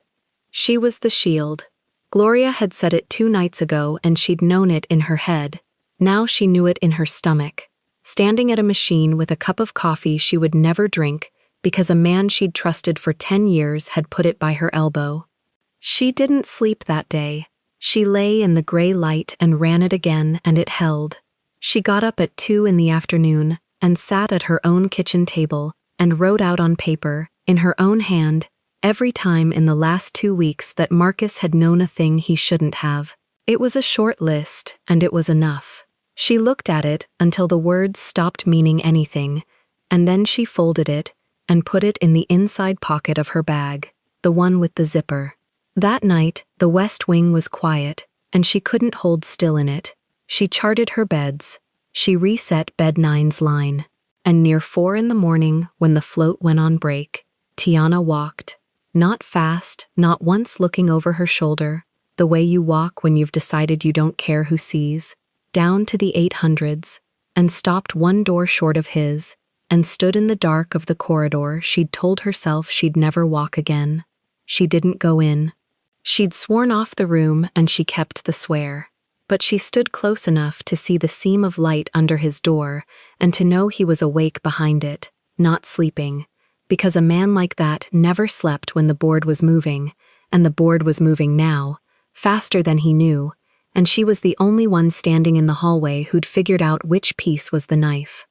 She was the shield. Gloria had said it 2 nights ago and she'd known it in her head. Now she knew it in her stomach. Standing at a machine with a cup of coffee she would never drink because a man she'd trusted for 10 years had put it by her elbow. She didn't sleep that day. She lay in the gray light and ran it again, and it held. She got up at 2 in the afternoon and sat at her own kitchen table and wrote out on paper, in her own hand, every time in the last 2 weeks that Marcus had known a thing he shouldn't have. It was a short list, and it was enough. She looked at it until the words stopped meaning anything, and then she folded it and put it in the inside pocket of her bag, the one with the zipper. That night, the West Wing was quiet, and she couldn't hold still in it. She charted her beds. She reset bed 9's line. And near 4 in the morning, when the float went on break, Tiana walked. Not fast, not once looking over her shoulder, the way you walk when you've decided you don't care who sees, down to the 800s, and stopped 1 door short of his, and stood in the dark of the corridor she'd told herself she'd never walk again. She didn't go in. She'd sworn off the room and she kept the swear. But she stood close enough to see the seam of light under his door and to know he was awake behind it, not sleeping, because a man like that never slept when the board was moving, and the board was moving now, faster than he knew, and she was the only one standing in the hallway who'd figured out which piece was the knife.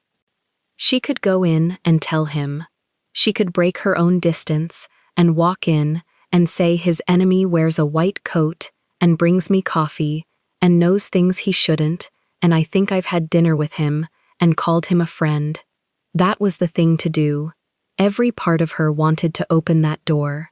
She could go in and tell him. She could break her own distance and walk in and say his enemy wears a white coat and brings me coffee and knows things he shouldn't, and I think I've had dinner with him and called him a friend. That was the thing to do. Every part of her wanted to open that door.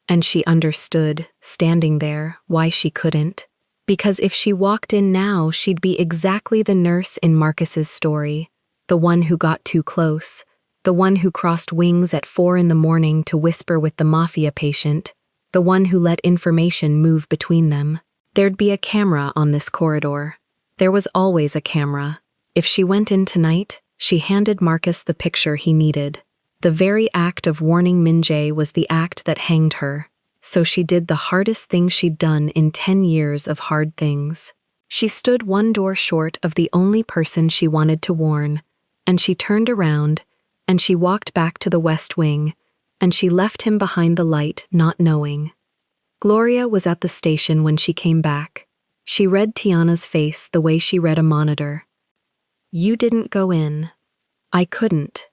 And she understood, standing there, why she couldn't. Because if she walked in now, she'd be exactly the nurse in Marcus's story, the one who got too close, the one who crossed wings at 4 in the morning to whisper with the Mafia patient, the one who let information move between them. There'd be a camera on this corridor. There was always a camera. If she went in tonight, she handed Marcus the picture he needed. The very act of warning Minjae was the act that hanged her. So she did the hardest thing she'd done in 10 years of hard things. She stood 1 door short of the only person she wanted to warn, and she turned around, and she walked back to the West Wing, and she left him behind the light, not knowing. Gloria was at the station when she came back. She read Tiana's face the way she read a monitor. You didn't go in. I couldn't.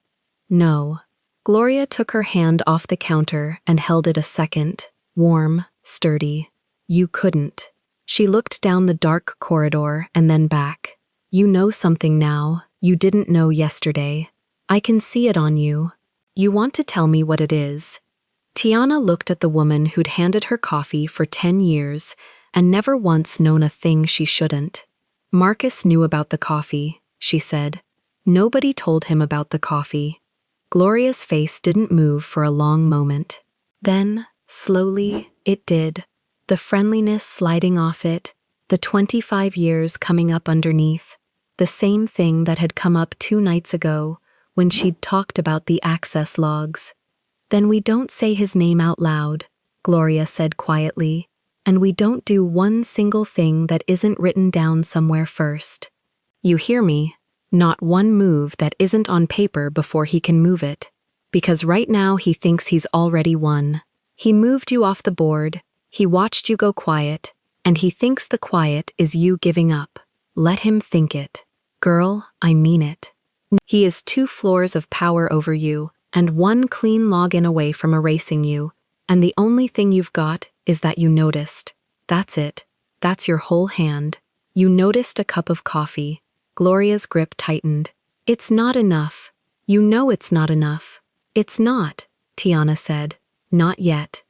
No. Gloria took her hand off the counter and held it a second, warm, sturdy. You couldn't. She looked down the dark corridor and then back. You know something now you didn't know yesterday. I can see it on you. You want to tell me what it is. Tiana looked at the woman who'd handed her coffee for 10 years and never once known a thing she shouldn't. Marcus knew about the coffee, she said. Nobody told him about the coffee. Gloria's face didn't move for a long moment. Then, slowly, it did. The friendliness sliding off it, the 25 years coming up underneath, the same thing that had come up 2 nights ago when she'd talked about the access logs. Then we don't say his name out loud, Gloria said quietly, and we don't do one single thing that isn't written down somewhere first. You hear me? Not one move that isn't on paper before he can move it. Because right now he thinks he's already won. He moved you off the board, he watched you go quiet, and he thinks the quiet is you giving up. Let him think it. Girl, I mean it. He is 2 floors of power over you, and 1 clean login away from erasing you, and the only thing you've got is that you noticed. That's it. That's your whole hand. You noticed a cup of coffee. Gloria's grip tightened. It's not enough. You know it's not enough. It's not, Tiana said. Not yet.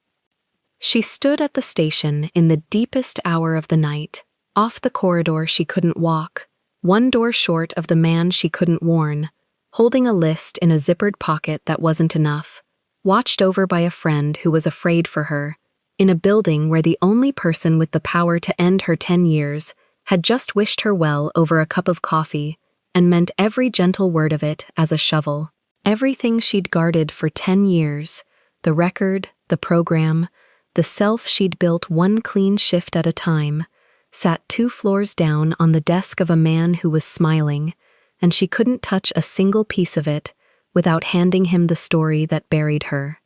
She stood at the station in the deepest hour of the night, off the corridor she couldn't walk, 1 door short of the man she couldn't warn, holding a list in a zippered pocket that wasn't enough, watched over by a friend who was afraid for her, in a building where the only person with the power to end her 10 years had just wished her well over a cup of coffee and meant every gentle word of it as a shovel. Everything she'd guarded for 10 years, the record, the program, the self she'd built 1 clean shift at a time, sat 2 floors down on the desk of a man who was smiling, and she couldn't touch a single piece of it without handing him the story that buried her.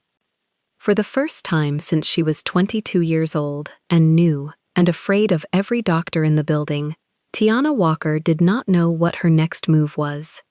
For the first time since she was 22 years old and new and afraid of every doctor in the building, Tiana Walker did not know what her next move was.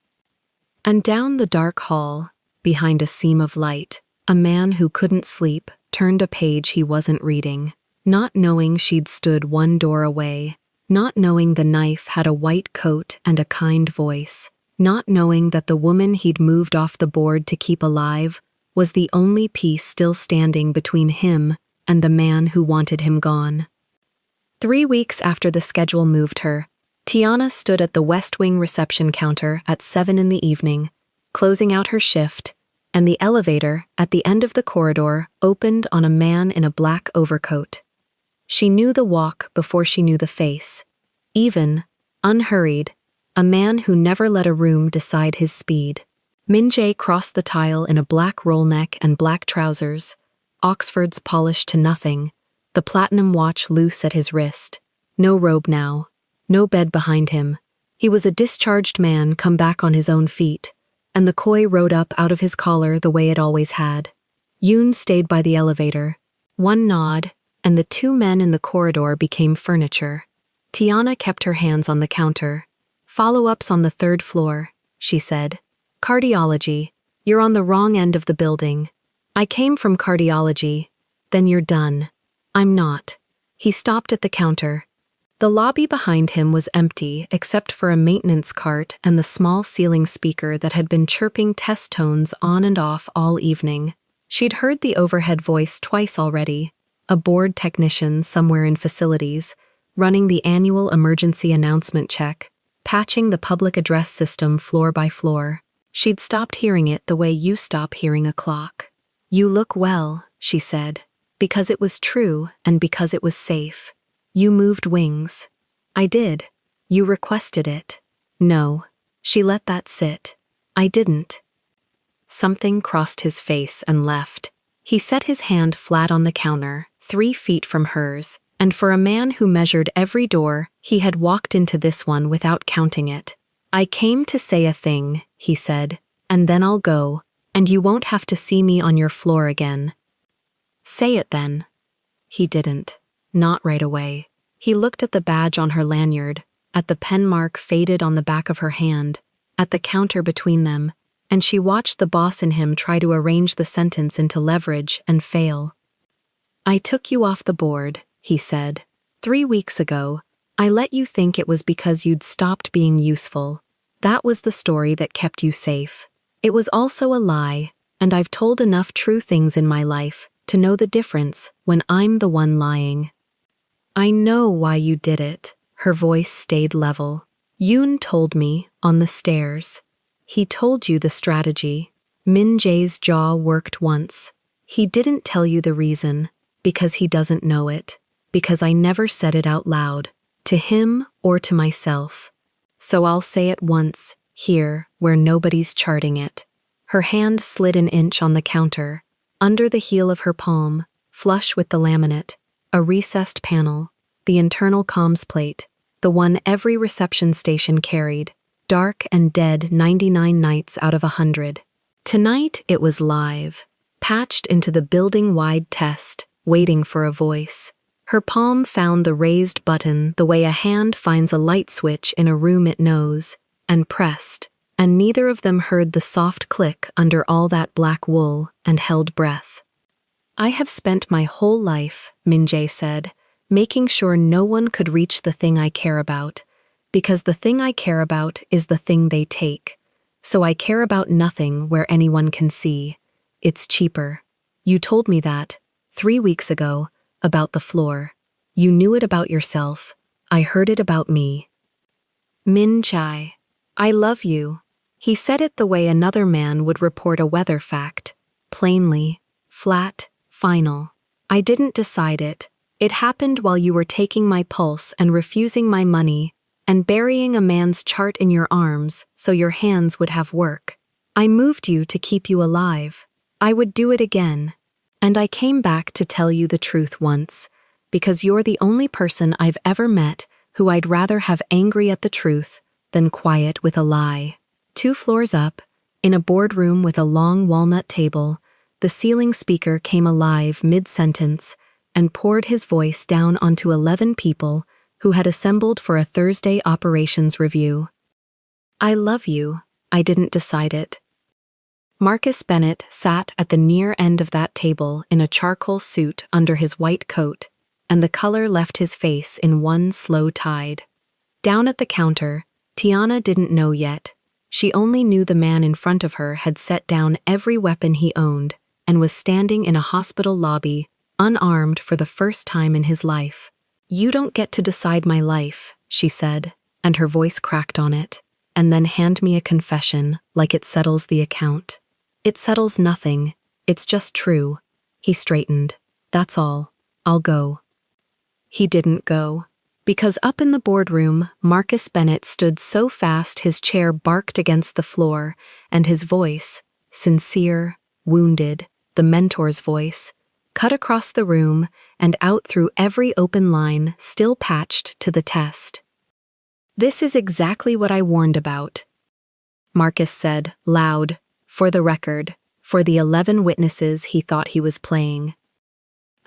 And down the dark hall, behind a seam of light, a man who couldn't sleep turned a page he wasn't reading, not knowing she'd stood 1 door away, not knowing the knife had a white coat and a kind voice, not knowing that the woman he'd moved off the board to keep alive was the only piece still standing between him and the man who wanted him gone. 3 weeks after the schedule moved her, Tiana stood at the West Wing reception counter at 7 in the evening, closing out her shift, and the elevator at the end of the corridor opened on a man in a black overcoat. She knew the walk before she knew the face. Even, unhurried, a man who never let a room decide his speed. Min-jae crossed the tile in a black roll neck and black trousers, Oxfords polished to nothing, the platinum watch loose at his wrist. No robe now, no bed behind him. He was a discharged man come back on his own feet, and the koi rode up out of his collar the way it always had. Yoon stayed by the elevator. 1 nod, and the 2 men in the corridor became furniture. Tiana kept her hands on the counter. Follow-ups on the 3rd floor, she said. Cardiology, you're on the wrong end of the building. I came from cardiology. Then you're done. I'm not. He stopped at the counter. The lobby behind him was empty except for a maintenance cart and the small ceiling speaker that had been chirping test tones on and off all evening. She'd heard the overhead voice twice already, a board technician somewhere in facilities, running the annual emergency announcement check, patching the public address system floor by floor. She'd stopped hearing it the way you stop hearing a clock. You look well, she said, because it was true and because it was safe. You moved wings. I did. You requested it. No. She let that sit. I didn't. Something crossed his face and left. He set his hand flat on the counter, 3 feet from hers, and for a man who measured every door, he had walked into this one without counting it. I came to say a thing, he said, and then I'll go, and you won't have to see me on your floor again. Say it then. He didn't. Not right away. He looked at the badge on her lanyard, at the pen mark faded on the back of her hand, at the counter between them, and she watched the boss in him try to arrange the sentence into leverage and fail. I took you off the board, he said. 3 weeks ago, I let you think it was because you'd stopped being useful. That was the story that kept you safe. It was also a lie, and I've told enough true things in my life to know the difference when I'm the one lying. I know why you did it, Her voice stayed level. Yoon told me, on the stairs. He told you the strategy. Min Jae's jaw worked once. He didn't tell you the reason, because he doesn't know it, because I never said it out loud, to him or to myself. So I'll say it once, here, where nobody's charting it. Her hand slid an inch on the counter, under the heel of her palm, flush with the laminate, a recessed panel, the internal comms plate, the one every reception station carried, dark and dead 99 nights out of 100. Tonight it was live, patched into the building-wide test, waiting for a voice. Her palm found the raised button the way a hand finds a light switch in a room it knows, and pressed, and neither of them heard the soft click under all that black wool and held breath. I have spent my whole life, Min Jae said, making sure no one could reach the thing I care about, because the thing I care about is the thing they take. So I care about nothing where anyone can see. It's cheaper. You told me that, 3 weeks ago, about the floor. You knew it about yourself. I heard it about me. Min Jae, I love you. He said it the way another man would report a weather fact. Plainly, flat, final. I didn't decide it. It happened while you were taking my pulse and refusing my money, and burying a man's chart in your arms so your hands would have work. I moved you to keep you alive. I would do it again. And I came back to tell you the truth once, because you're the only person I've ever met who I'd rather have angry at the truth than quiet with a lie. 2 floors up, in a boardroom with a long walnut table, the ceiling speaker came alive mid-sentence and poured his voice down onto 11 people who had assembled for a Thursday operations review. I love you. I didn't decide it. Marcus Bennett sat at the near end of that table in a charcoal suit under his white coat, and the color left his face in one slow tide. Down at the counter, Tiana didn't know yet. She only knew the man in front of her had set down every weapon he owned and was standing in a hospital lobby, unarmed for the first time in his life. You don't get to decide my life, she said, and her voice cracked on it, and then hand me a confession like it settles the account. It settles nothing. It's just true. He straightened. That's all. I'll go. He didn't go. Because up in the boardroom, Marcus Bennett stood so fast his chair barked against the floor, and his voice, sincere, wounded, the mentor's voice, cut across the room and out through every open line still patched to the test. This is exactly what I warned about, Marcus said, loud, for the record, for the 11 witnesses he thought he was playing.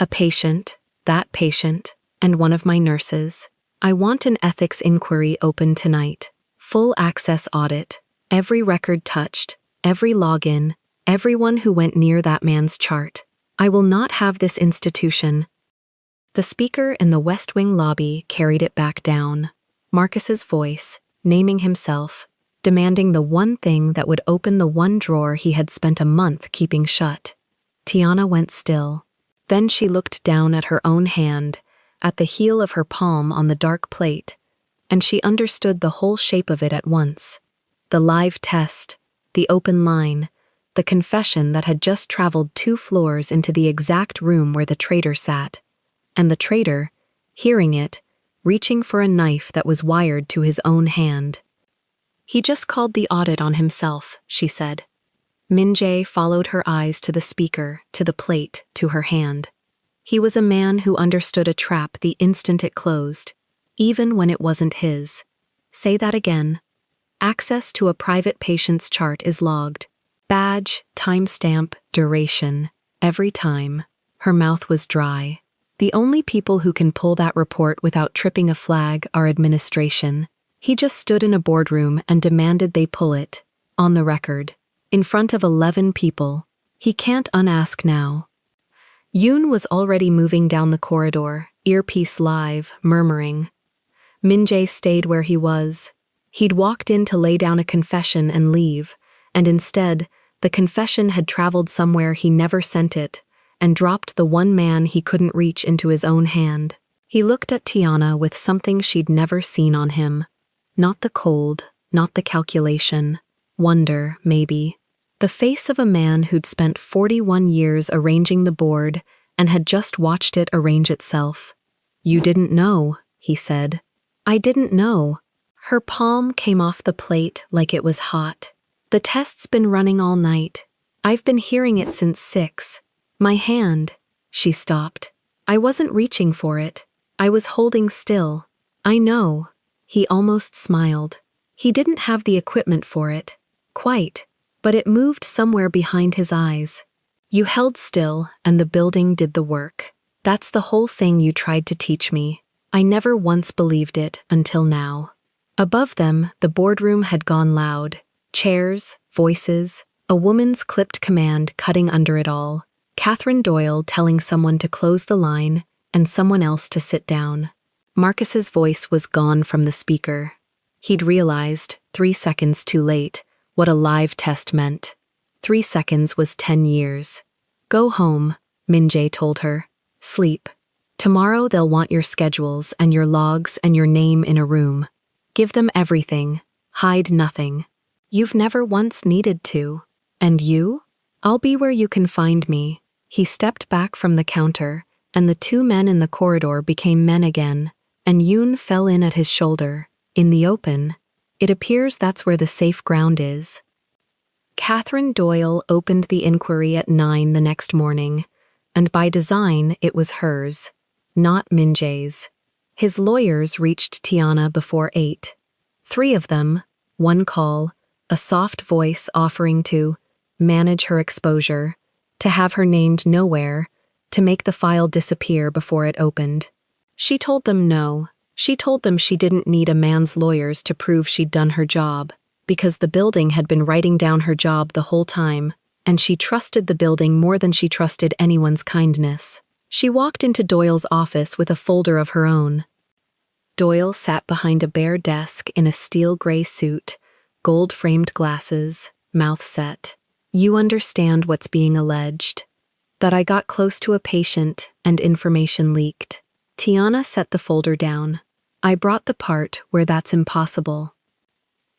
A patient, that patient, and one of my nurses. I want an ethics inquiry open tonight. Full access audit. Every record touched, every login, everyone who went near that man's chart. I will not have this institution. The speaker in the West Wing lobby carried it back down. Marcus's voice, naming himself, demanding the one thing that would open the one drawer he had spent a month keeping shut. Tiana went still. Then she looked down at her own hand, at the heel of her palm on the dark plate, and she understood the whole shape of it at once. The live test, the open line, the confession that had just traveled 2 floors into the exact room where the traitor sat, and the traitor, hearing it, reaching for a knife that was wired to his own hand. He just called the audit on himself, she said. Min Jae followed her eyes to the speaker, to the plate, to her hand. He was a man who understood a trap the instant it closed, even when it wasn't his. Say that again. Access to a private patient's chart is logged. Badge, timestamp, duration. Every time. Her mouth was dry. The only people who can pull that report without tripping a flag are administration. He just stood in a boardroom and demanded they pull it, on the record, in front of 11 people. He can't unask now. Yoon was already moving down the corridor, earpiece live, murmuring. Min Jae stayed where he was. He'd walked in to lay down a confession and leave, and instead, the confession had traveled somewhere he never sent it, and dropped the one man he couldn't reach into his own hand. He looked at Tiana with something she'd never seen on him. Not the cold, not the calculation. Wonder, maybe. The face of a man who'd spent 41 years arranging the board and had just watched it arrange itself. "You didn't know," he said. "I didn't know." Her palm came off the plate like it was hot. "The test's been running all night. I've been hearing it since 6. My hand." She stopped. "I wasn't reaching for it. I was holding still." "I know." He almost smiled. He didn't have the equipment for it. Quite. But it moved somewhere behind his eyes. "You held still, and the building did the work. That's the whole thing you tried to teach me. I never once believed it until now." Above them, the boardroom had gone loud. Chairs, voices, a woman's clipped command cutting under it all. Catherine Doyle telling someone to close the line and someone else to sit down. Marcus's voice was gone from the speaker. He'd realized, 3 seconds too late, what a live test meant. 3 seconds was 10 years. "Go home," Min-jae told her. "Sleep. Tomorrow they'll want your schedules and your logs and your name in a room. Give them everything. Hide nothing. You've never once needed to. And you? I'll be where you can find me." He stepped back from the counter, and the 2 men in the corridor became men again, and Yoon fell in at his shoulder. "In the open. It appears that's where the safe ground is." Catherine Doyle opened the inquiry at 9 the next morning, and by design it was hers, not Min-jae's. His lawyers reached Tiana before 8. 3 of them, 1 call, a soft voice offering to manage her exposure, to have her named nowhere, to make the file disappear before it opened. She told them no. She told them she didn't need a man's lawyers to prove she'd done her job, because the building had been writing down her job the whole time, and she trusted the building more than she trusted anyone's kindness. She walked into Doyle's office with a folder of her own. Doyle sat behind a bare desk in a steel gray suit, gold-framed glasses, mouth set. "You understand what's being alleged. That I got close to a patient and information leaked." Tiana set the folder down. "I brought the part where that's impossible."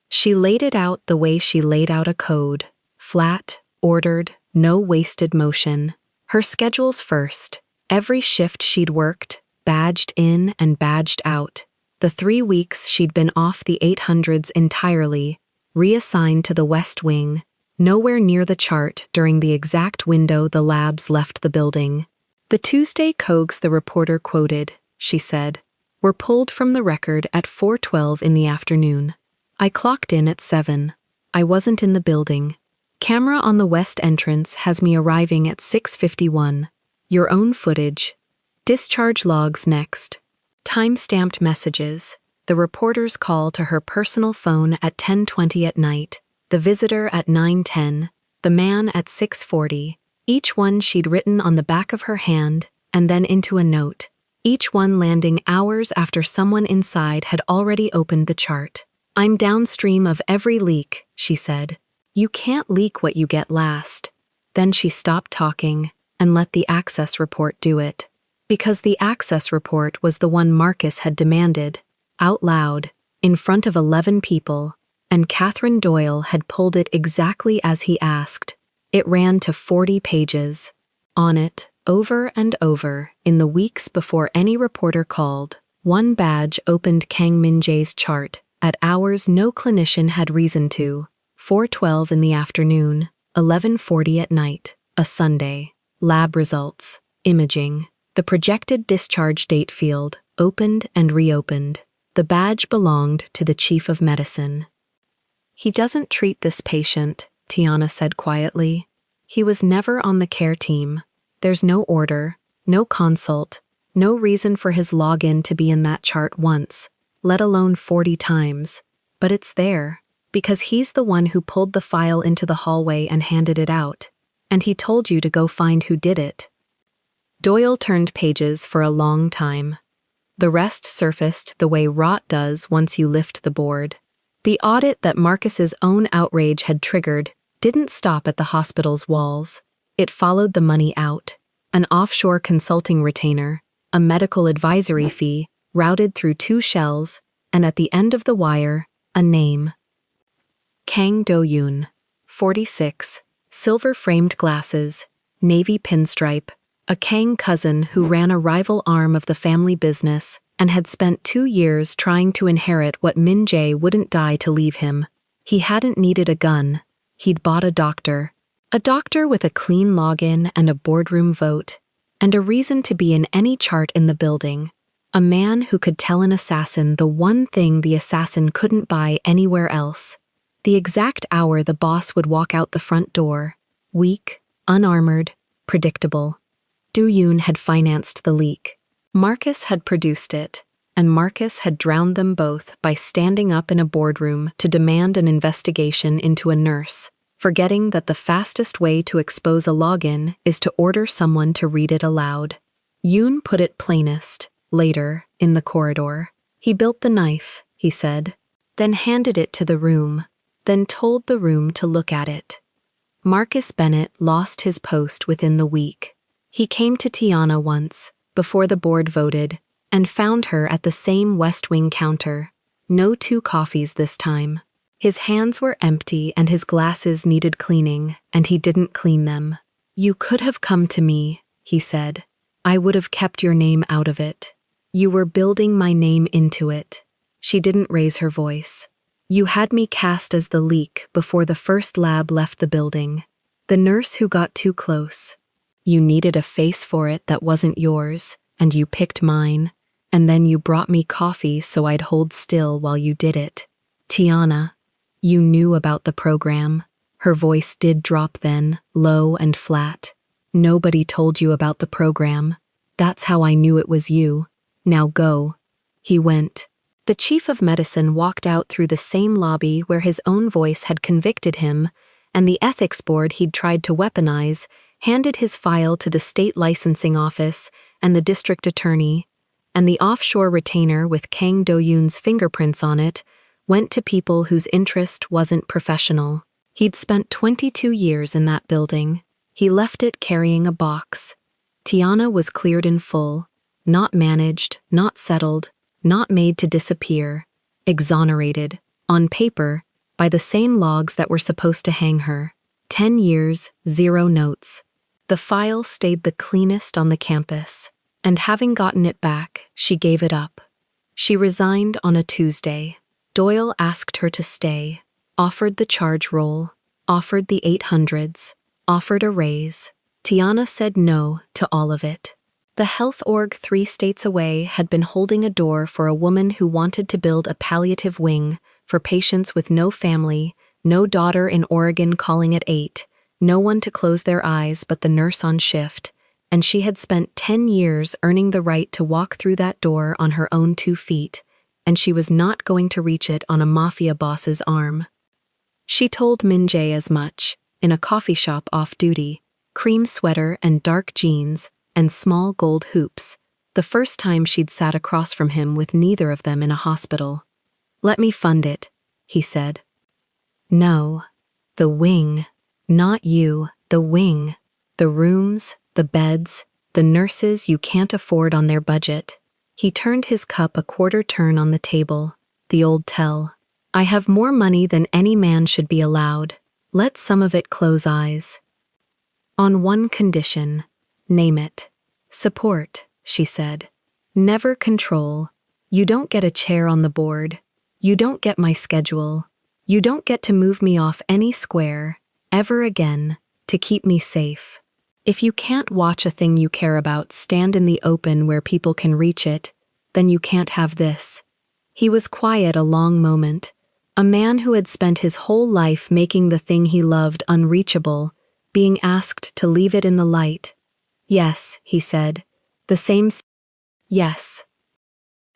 She laid it out the way she laid out a code. Flat, ordered, no wasted motion. Her schedules first. Every shift she'd worked, badged in and badged out. The 3 weeks she'd been off the 800s entirely, reassigned to the West Wing, nowhere near the chart during the exact window the labs left the building. "The Tuesday cogs the reporter quoted," she said, "were pulled from the record at 4:12 in the afternoon. I clocked in at 7. I wasn't in the building. Camera on the west entrance has me arriving at 6:51. Your own footage. Discharge logs next. Time-stamped messages. The reporter's call to her personal phone at 10:20 at night. The visitor at 9:10. The man at 6:40. Each one she'd written on the back of her hand and then into a note. Each one landing hours after someone inside had already opened the chart. "I'm downstream of every leak," she said. "You can't leak what you get last." Then she stopped talking and let the access report do it. Because the access report was the one Marcus had demanded, out loud, in front of 11 people, and Catherine Doyle had pulled it exactly as he asked. It ran to 40 pages. On it, over and over, in the weeks before any reporter called, one badge opened Kang Min-jae's chart at hours no clinician had reason to. 4:12 in the afternoon, 11:40 at night, a Sunday. Lab results, imaging. The projected discharge date field, opened and reopened. The badge belonged to the chief of medicine. "He doesn't treat this patient," Tiana said quietly. "He was never on the care team. There's no order, no consult, no reason for his login to be in that chart once, let alone 40 times. But it's there, because he's the one who pulled the file into the hallway and handed it out. And he told you to go find who did it." Doyle turned pages for a long time. The rest surfaced the way rot does once you lift the board. The audit that Marcus's own outrage had triggered didn't stop at the hospital's walls. It followed the money out. An offshore consulting retainer, a medical advisory fee, routed through 2 shells, and at the end of the wire, a name. Kang Do-yoon, 46, silver-framed glasses, navy pinstripe, a Kang cousin who ran a rival arm of the family business and had spent 2 years trying to inherit what Min-jae wouldn't die to leave him. He hadn't needed a gun. He'd bought a doctor. A doctor with a clean login and a boardroom vote, and a reason to be in any chart in the building. A man who could tell an assassin the one thing the assassin couldn't buy anywhere else. The exact hour the boss would walk out the front door. Weak, unarmored, predictable. Do-yoon had financed the leak. Marcus had produced it, and Marcus had drowned them both by standing up in a boardroom to demand an investigation into a nurse, forgetting that the fastest way to expose a login is to order someone to read it aloud. Yoon put it plainest, later, in the corridor. He built the knife, he said, then handed it to the room, then told the room to look at it. Marcus Bennett lost his post within the week. He came to Tiana once, before the board voted, and found her at the same West Wing counter. No 2 coffees this time. His hands were empty and his glasses needed cleaning, and he didn't clean them. "You could have come to me," he said. "I would have kept your name out of it. You were building my name into it." She didn't raise her voice. "You had me cast as the leak before the first lab left the building. The nurse who got too close. You needed a face for it that wasn't yours, and you picked mine, and then you brought me coffee so I'd hold still while you did it. Tiana, you knew about the program." Her voice did drop then, low and flat. "Nobody told you about the program. That's how I knew it was you. Now go." He went. The chief of medicine walked out through the same lobby where his own voice had convicted him, and the ethics board he'd tried to weaponize handed his file to the state licensing office and the district attorney, and the offshore retainer with Kang Do-yoon's fingerprints on it went to people whose interest wasn't professional. He'd spent 22 years in that building. He left it carrying a box. Tiana was cleared in full, not managed, not settled, not made to disappear, exonerated, on paper, by the same logs that were supposed to hang her. 10 years, 0 notes. The file stayed the cleanest on the campus, and having gotten it back, she gave it up. She resigned on a Tuesday. Doyle asked her to stay, offered the charge roll, offered the 800s, offered a raise. Tiana said no to all of it. The health org 3 states away had been holding a door for a woman who wanted to build a palliative wing for patients with no family, no daughter in Oregon calling at 8, no one to close their eyes but the nurse on shift, and she had spent 10 years earning the right to walk through that door on her own 2 feet, and she was not going to reach it on a mafia boss's arm. She told Min-jae as much, in a coffee shop off-duty, cream sweater and dark jeans, and small gold hoops, the first time she'd sat across from him with neither of them in a hospital. "Let me fund it," he said. "No. The wing. Not you, the wing. The rooms, the beds, the nurses you can't afford on their budget." He turned his cup a quarter turn on the table, the old tell. "I have more money than any man should be allowed. Let some of it close eyes. On one condition. Name it. Support," she said. "Never control. You don't get a chair on the board. You don't get my schedule. You don't get to move me off any square, ever again, to keep me safe. If you can't watch a thing you care about stand in the open where people can reach it, then you can't have this." He was quiet a long moment, a man who had spent his whole life making the thing he loved unreachable, being asked to leave it in the light. "Yes," he said. "The same yes."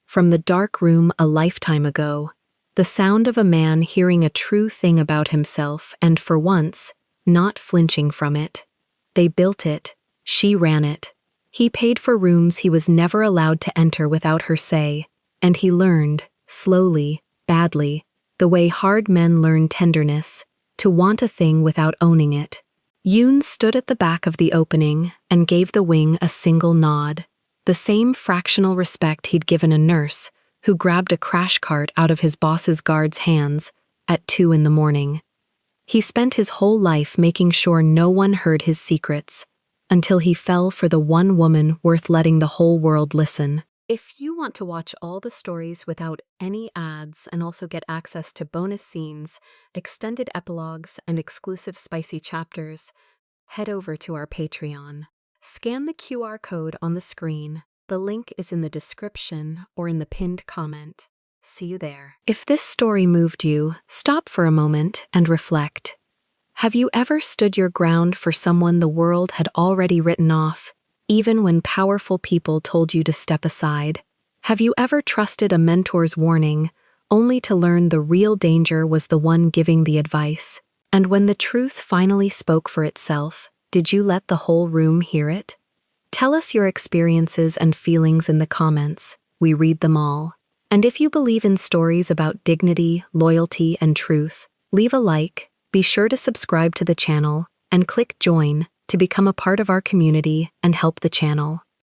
From the dark room a lifetime ago, the sound of a man hearing a true thing about himself and, for once, not flinching from it. They built it. She ran it. He paid for rooms he was never allowed to enter without her say, and he learned, slowly, badly, the way hard men learn tenderness, to want a thing without owning it. Yoon stood at the back of the opening and gave the wing a single nod. the same fractional respect he'd given a nurse who grabbed a crash cart out of his boss's guard's hands at 2 in the morning. He spent his whole life making sure no one heard his secrets, until he fell for the one woman worth letting the whole world listen. If you want to watch all the stories without any ads and also get access to bonus scenes, extended epilogues, and exclusive spicy chapters, head over to our Patreon. Scan the QR code on the screen. The link is in the description or in the pinned comment. See you there. If this story moved you, stop for a moment and reflect. Have you ever stood your ground for someone the world had already written off, even when powerful people told you to step aside? Have you ever trusted a mentor's warning, only to learn the real danger was the one giving the advice? And when the truth finally spoke for itself, did you let the whole room hear it? Tell us your experiences and feelings in the comments. We read them all. And if you believe in stories about dignity, loyalty, and truth, leave a like, be sure to subscribe to the channel, and click join to become a part of our community and help the channel.